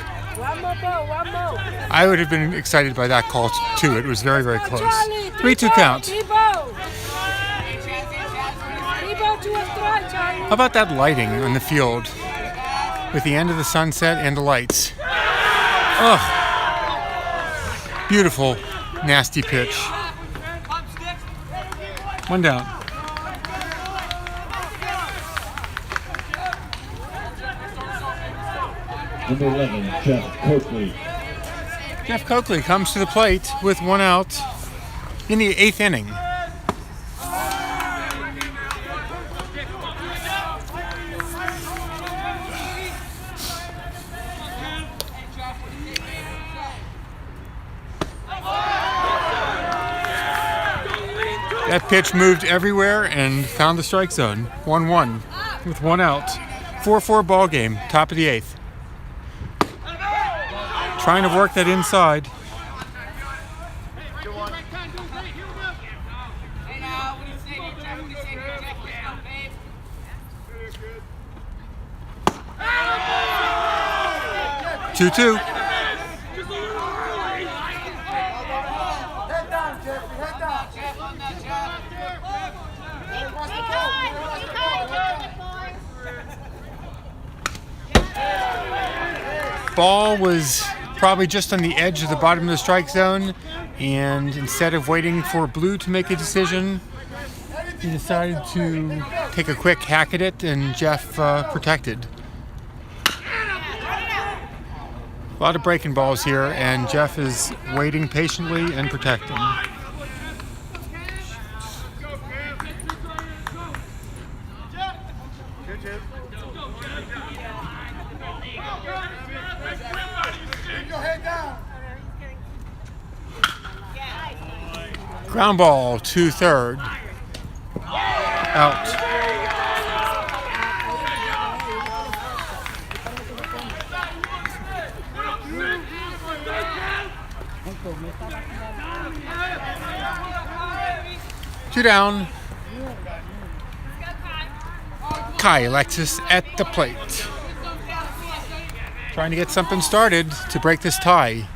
I would have been excited by that call too. It was very, very close. 3-2 count. How about that lighting on the field with the end of the sunset and the lights? Oh, beautiful, nasty pitch. 1 down. Number 11, Jeff Coakley. Jeff Coakley comes to the plate with 1 out in the 8th inning. That pitch moved everywhere and found the strike zone. 1-1 with 1 out. 4-4 ball game, top of the 8th. Trying to work that inside. 2-2. Head down, Jeffrey. Head down. Ball was probably just on the edge of the bottom of the strike zone, and instead of waiting for blue to make a decision, he decided to take a quick hack at it, and Jeff protected. A lot of breaking balls here, and Jeff is waiting patiently and protecting. Ground ball to third. Out. Two down. Kai Alexis at the plate. Trying to get something started to break this tie.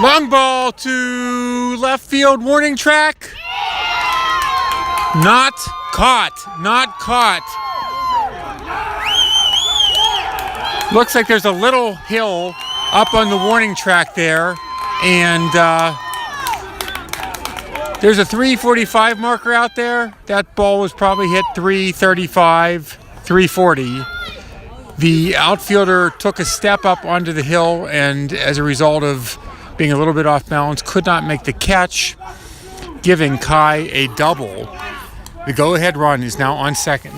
Long ball to left field, warning track. Not caught, not caught. Looks like there's a little hill up on the warning track there, and there's a 345 marker out there. That ball was probably hit 335, 340. The outfielder took a step up onto the hill, and as a result of being a little bit off balance, could not make the catch, giving Kai a double. The go-ahead run is now on second.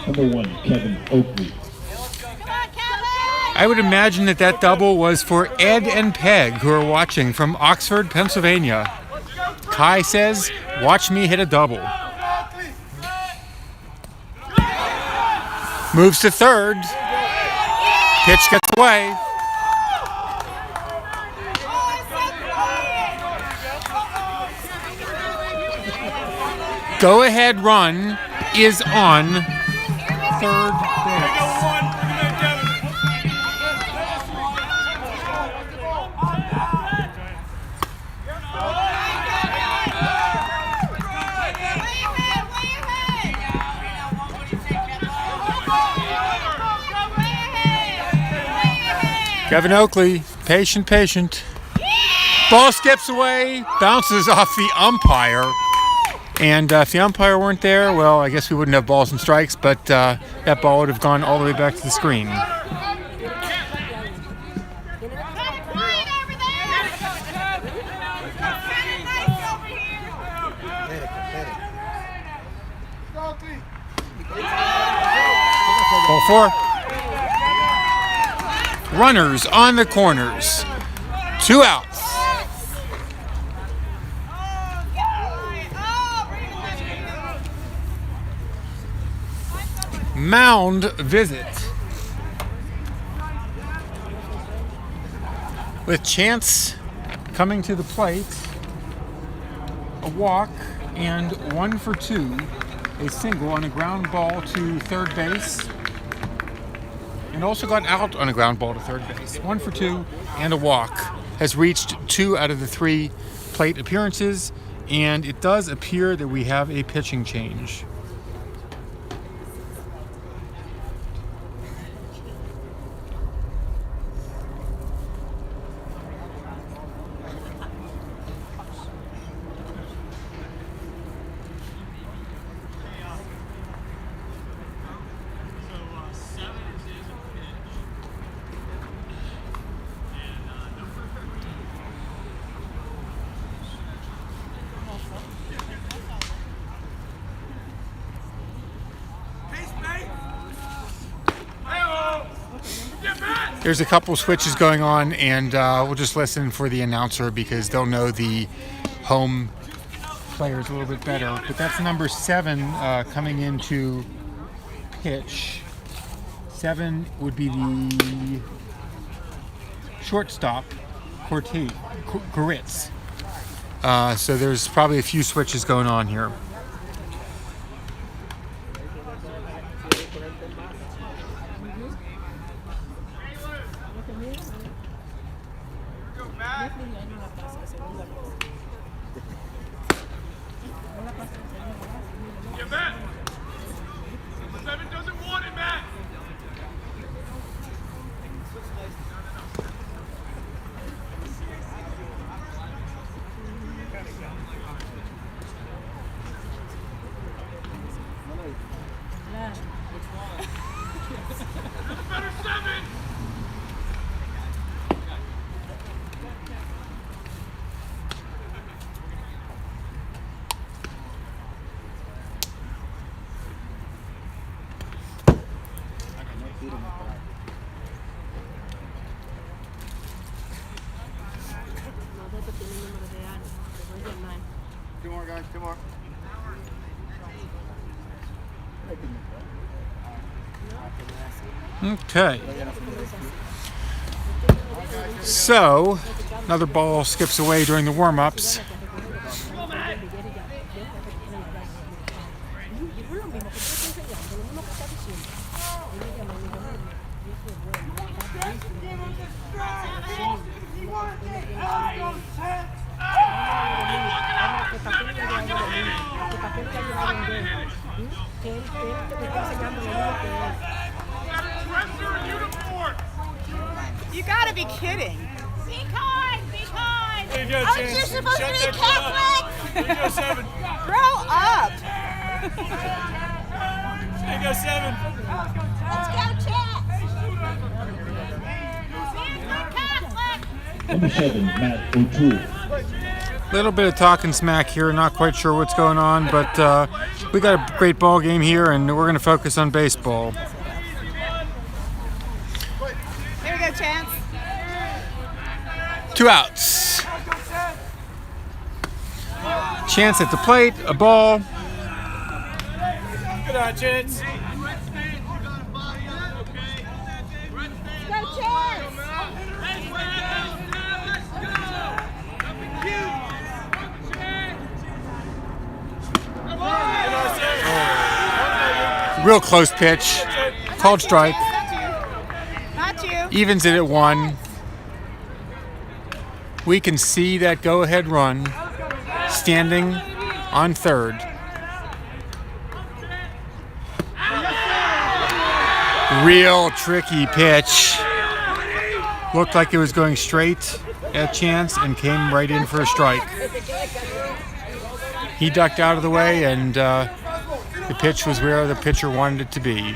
Number 1, Kevin Oakley. I would imagine that double was for Ed and Peg, who are watching from Oxford, Pennsylvania. Kai says, "Watch me hit a double." Moves to third. Pitch gets away. Go-ahead run is on third base. Kevin Oakley, patient. Ball skips away, bounces off the umpire. And if the umpire weren't there, well, I guess we wouldn't have balls and strikes, but that ball would have gone all the way back to the screen. Ball 4. Runners on the corners. 2 outs. Mound visit. With Chance coming to the plate, a walk, and 1 for 2, a single on a ground ball to third base, and also got out on a ground ball to third base. 1 for 2 and a walk. Has reached 2 out of the 3 plate appearances, and it does appear that we have a pitching change. There's a couple switches going on, and we'll just listen for the announcer because they'll know the home players a little bit better. But that's number 7 coming into pitch. 7 would be the shortstop, Goritz. So there's probably a few switches going on here. Two more, guys. Two more. Okay. So, another ball skips away during the warm-ups. You gotta be kidding. Be kind, be kind. There you go, Aren't you supposed to be Catholic? There you go, 7. Grow up. There you go, 7. Let's go, Chat. Be Catholic. Number 7, Matt O'Toole. Little bit of talking smack here, not quite sure what's going on, but we got a great ball game here, and we're going to focus on baseball. Here we go, Chance. 2 outs. Chance at the plate, a ball. Good on, Chance. Go, Chance. Real close pitch. Called strike. Not you. Evens it at 1. We can see that go-ahead run standing on third. Real tricky pitch. Looked like it was going straight at Chance and came right in for a strike. He ducked out of the way, and the pitch was where the pitcher wanted it to be.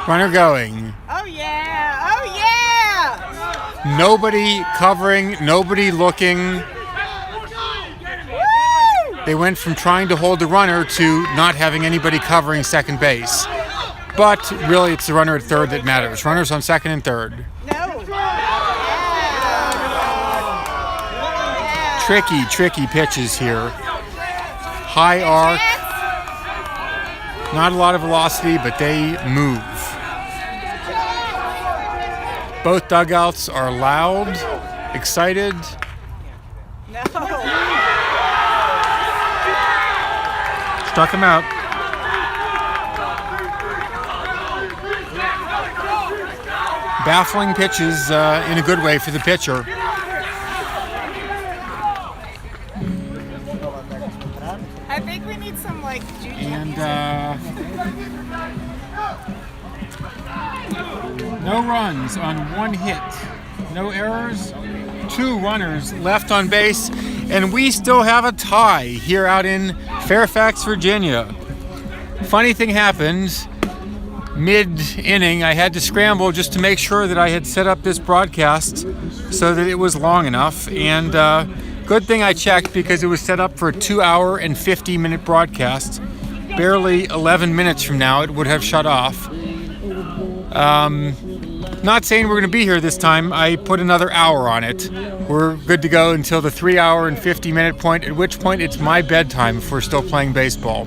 Runner going. Oh, yeah. Oh, yeah. Nobody covering, nobody looking. Woo! They went from trying to hold the runner to not having anybody covering second base. But really, it's the runner at third that matters. Runners on second and third. No. Tricky pitches here. High arc. Not a lot of velocity, but they move. Both dugouts are loud, excited. No. Struck him out. Baffling pitches in a good way for the pitcher. I think we need some, like, juju. And no runs on 1 hit. No errors. 2 runners left on base. And we still have a tie here out in Fairfax, Virginia. Funny thing happened. Mid-inning, I had to scramble just to make sure that I had set up this broadcast so that it was long enough. And good thing I checked, because it was set up for a 2-hour and 50-minute broadcast. Barely 11 minutes from now, it would have shut off. Not saying we're going to be here this time. I put another hour on it. We're good to go until the 3 hour and 50-minute point, at which point it's my bedtime if we're still playing baseball.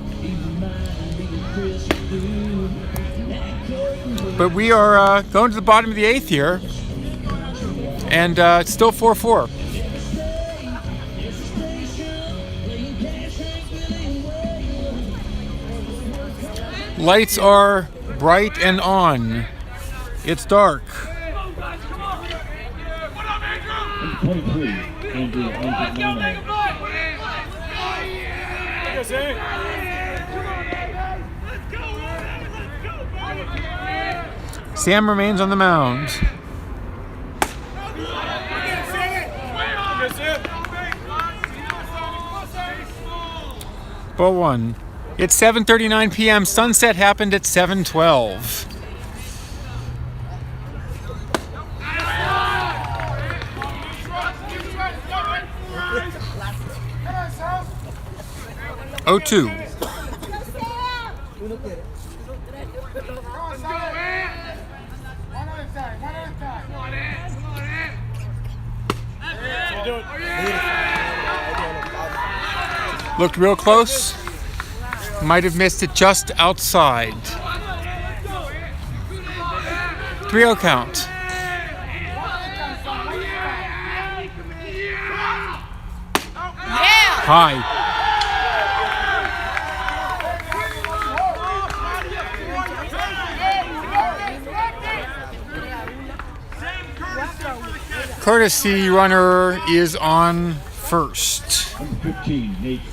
But we are going to the bottom of the 8th here, and it's still 4-4. Lights are bright and on. It's dark. 23, Andrew Angiolino. Sam remains on the mound. Ball one. It's 7:39 p.m. Sunset happened at 7:12. Oh, 2. Looked real close. Might have missed it just outside. 3-0 count. High. Courtesy runner is on first.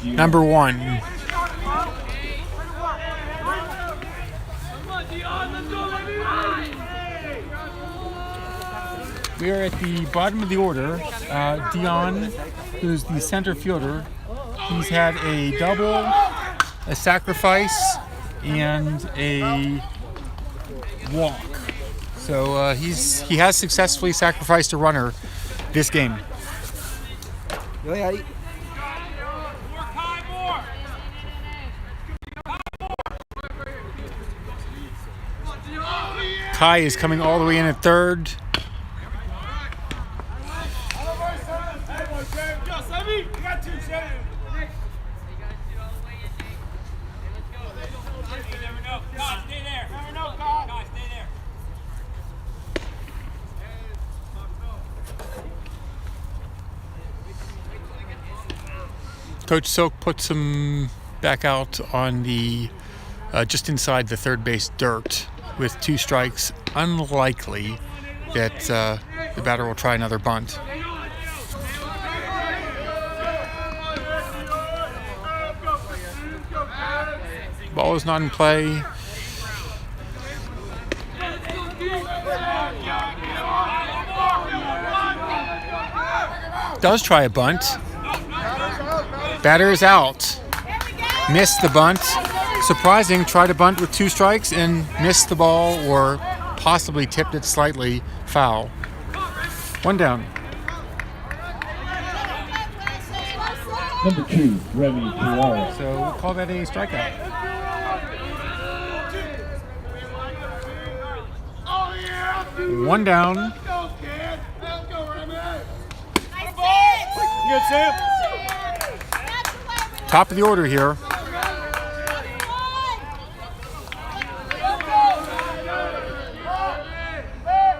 Number 1. We are at the bottom of the order. Dion, who's the center fielder, he's had a double, a sacrifice, and a walk. So he has successfully sacrificed a runner this game. Kai is coming all the way in at third. Coach Silk puts him back out on the just inside the third base dirt with 2 strikes. Unlikely that the batter will try another bunt. Ball is not in play. Does try a bunt. Batter is out. Missed the bunt. Surprising, tried a bunt with 2 strikes and missed the ball or possibly tipped it slightly foul. 1 down. Number 2, Remy Ferrara. So we'll call that a strikeout. One down. Top of the order here.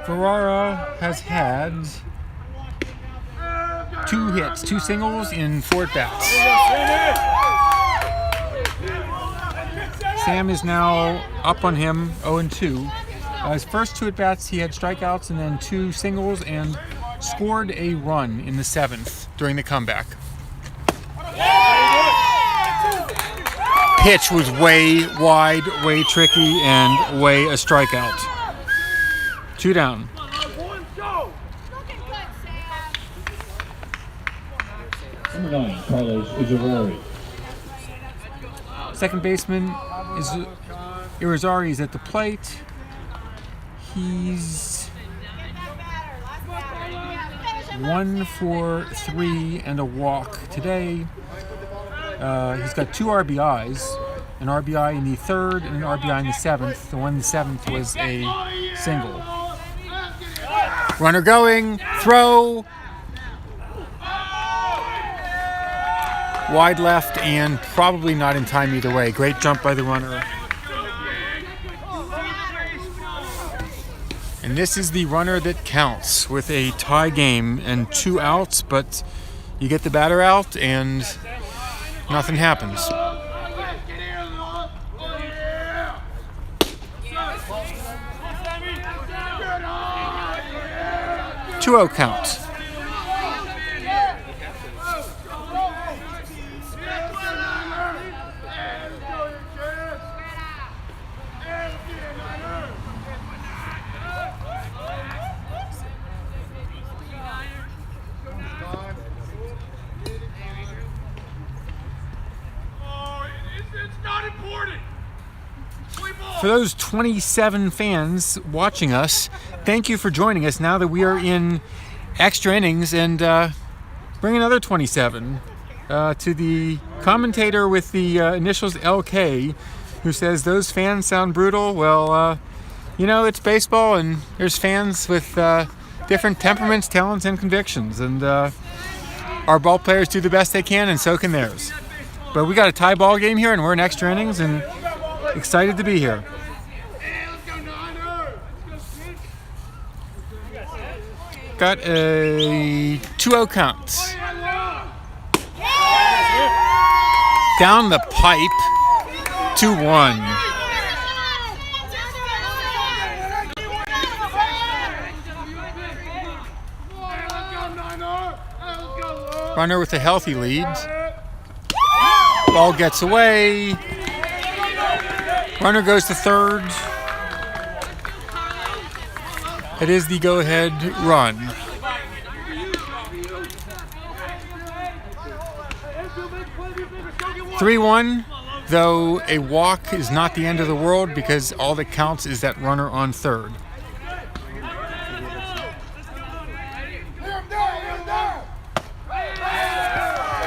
Ferrara has had 2 hits, 2 singles in 4 at-bats. Sam is now up on him, 0-2. His first 2 at-bats, he had strikeouts and then 2 singles and scored a run in the 7th during the comeback. Pitch was way wide, way tricky, and way a strikeout. 2 down. Number 9, Carlos Irizarry. Second baseman is Irizarry is at the plate. He's 1 for 3 and a walk today. He's got 2 RBIs, an RBI in the 3rd and an RBI in the 7th. The one in the 7th was a single. Runner going, throw. Wide left and probably not in time either way. Great jump by the runner. And this is the runner that counts with a tie game and 2 outs, but you get the batter out and nothing happens. 2-0 count. For those 27 fans watching us, thank you for joining us now that we are in extra innings, and bring another 27 to the commentator with the initials LK, who says those fans sound brutal. Well, you know, it's baseball, and there's fans with different temperaments, talents, and convictions, and our ball players do the best they can, and so can theirs. But we got a tie ball game here, and we're in extra innings, and excited to be here. Got a 2-0 count. Down the pipe, 2-1. Runner with a healthy lead. Ball gets away. Runner goes to third. It is the go-ahead run. (3-1), though a walk is not the end of the world because all that counts is that runner on third.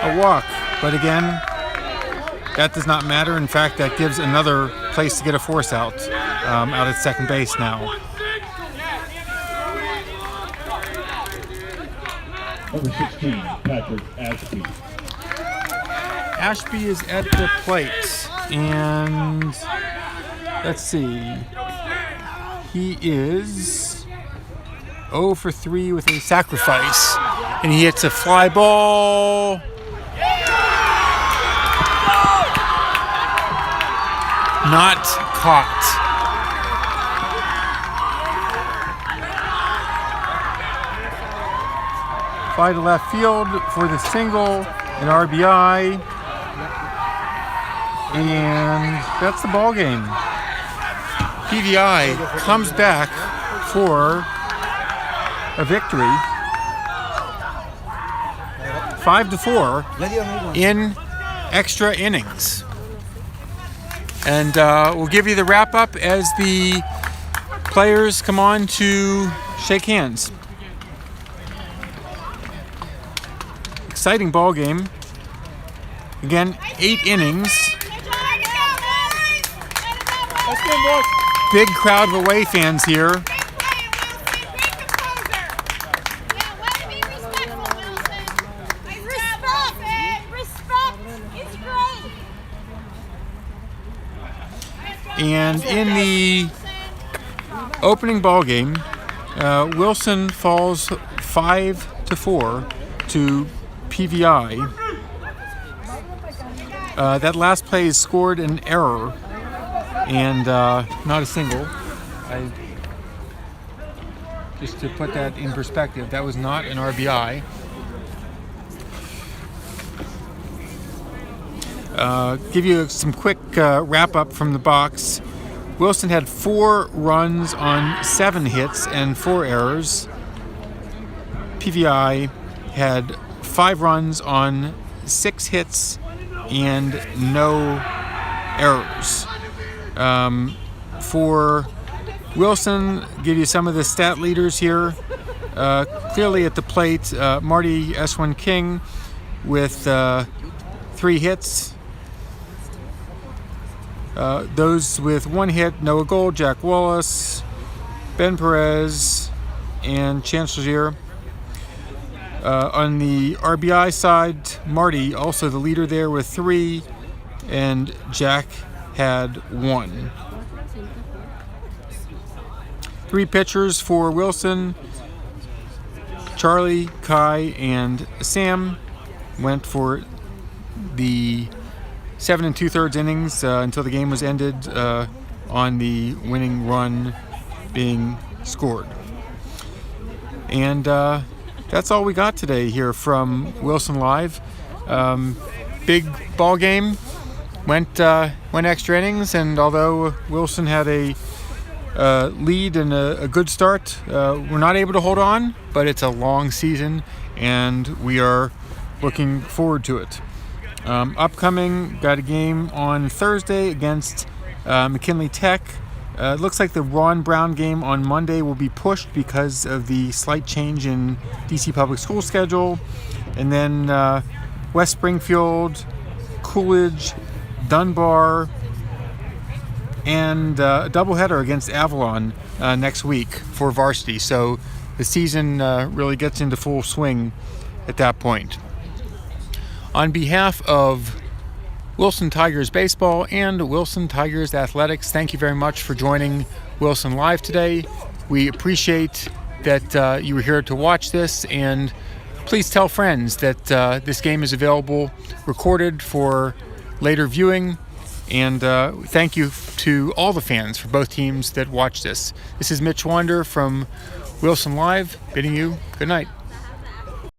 A walk, but again, that does not matter. In fact, that gives another place to get a force out at second base now. Number 16, Patrick Ashby. Ashby is at the plate, and let's see. He is 0 for 3 with a sacrifice, and he hits a fly ball. Not caught. Fly to left field for the single, an RBI, and that's the ball game. PVI comes back for a victory, 5-4 in extra innings. And we'll give you the wrap up as the players come on to shake hands. Exciting ball game. Again, 8 innings. Big crowd of away fans here. And in the opening ball game, Wilson falls 5-4 to PVI. That last play is scored an error and not a single. Just to put that in perspective, that was not an RBI. Give you some quick wrap up from the box. Wilson had 4 runs on 7 hits and 4 errors. PVI had 5 runs on 6 hits and no errors. For Wilson, give you some of the stat leaders here. Clearly at the plate, Marty Eswin King with 3 hits. Those with 1 hit, Noah Gold, Jack Wallace, Ben Perez, and Chancellorsville. On the RBI side, Marty, also the leader there with 3, and Jack had 1. 3 pitchers for Wilson. Charlie, Kai, and Sam went for the 7 2/3 innings until the game was ended on the winning run being scored. And that's all we got today here from Wilson Live. Big ball game, went extra innings, and although Wilson had a lead and a good start, we're not able to hold on, but it's a long season and we are looking forward to it. Upcoming, got a game on Thursday against McKinley Tech. It looks like the Ron Brown game on Monday will be pushed because of the slight change in DC Public School schedule. And then West Springfield, Coolidge, Dunbar, and a doubleheader against Avalon next week for varsity. So the season really gets into full swing at that point. On behalf of Wilson Tigers Baseball and Wilson Tigers Athletics, thank you very much for joining Wilson Live today. We appreciate that you were here to watch this, and please tell friends that this game is available recorded for later viewing. And thank you to all the fans for both teams that watch this. This is Mitch Wander from Wilson Live, bidding you good night.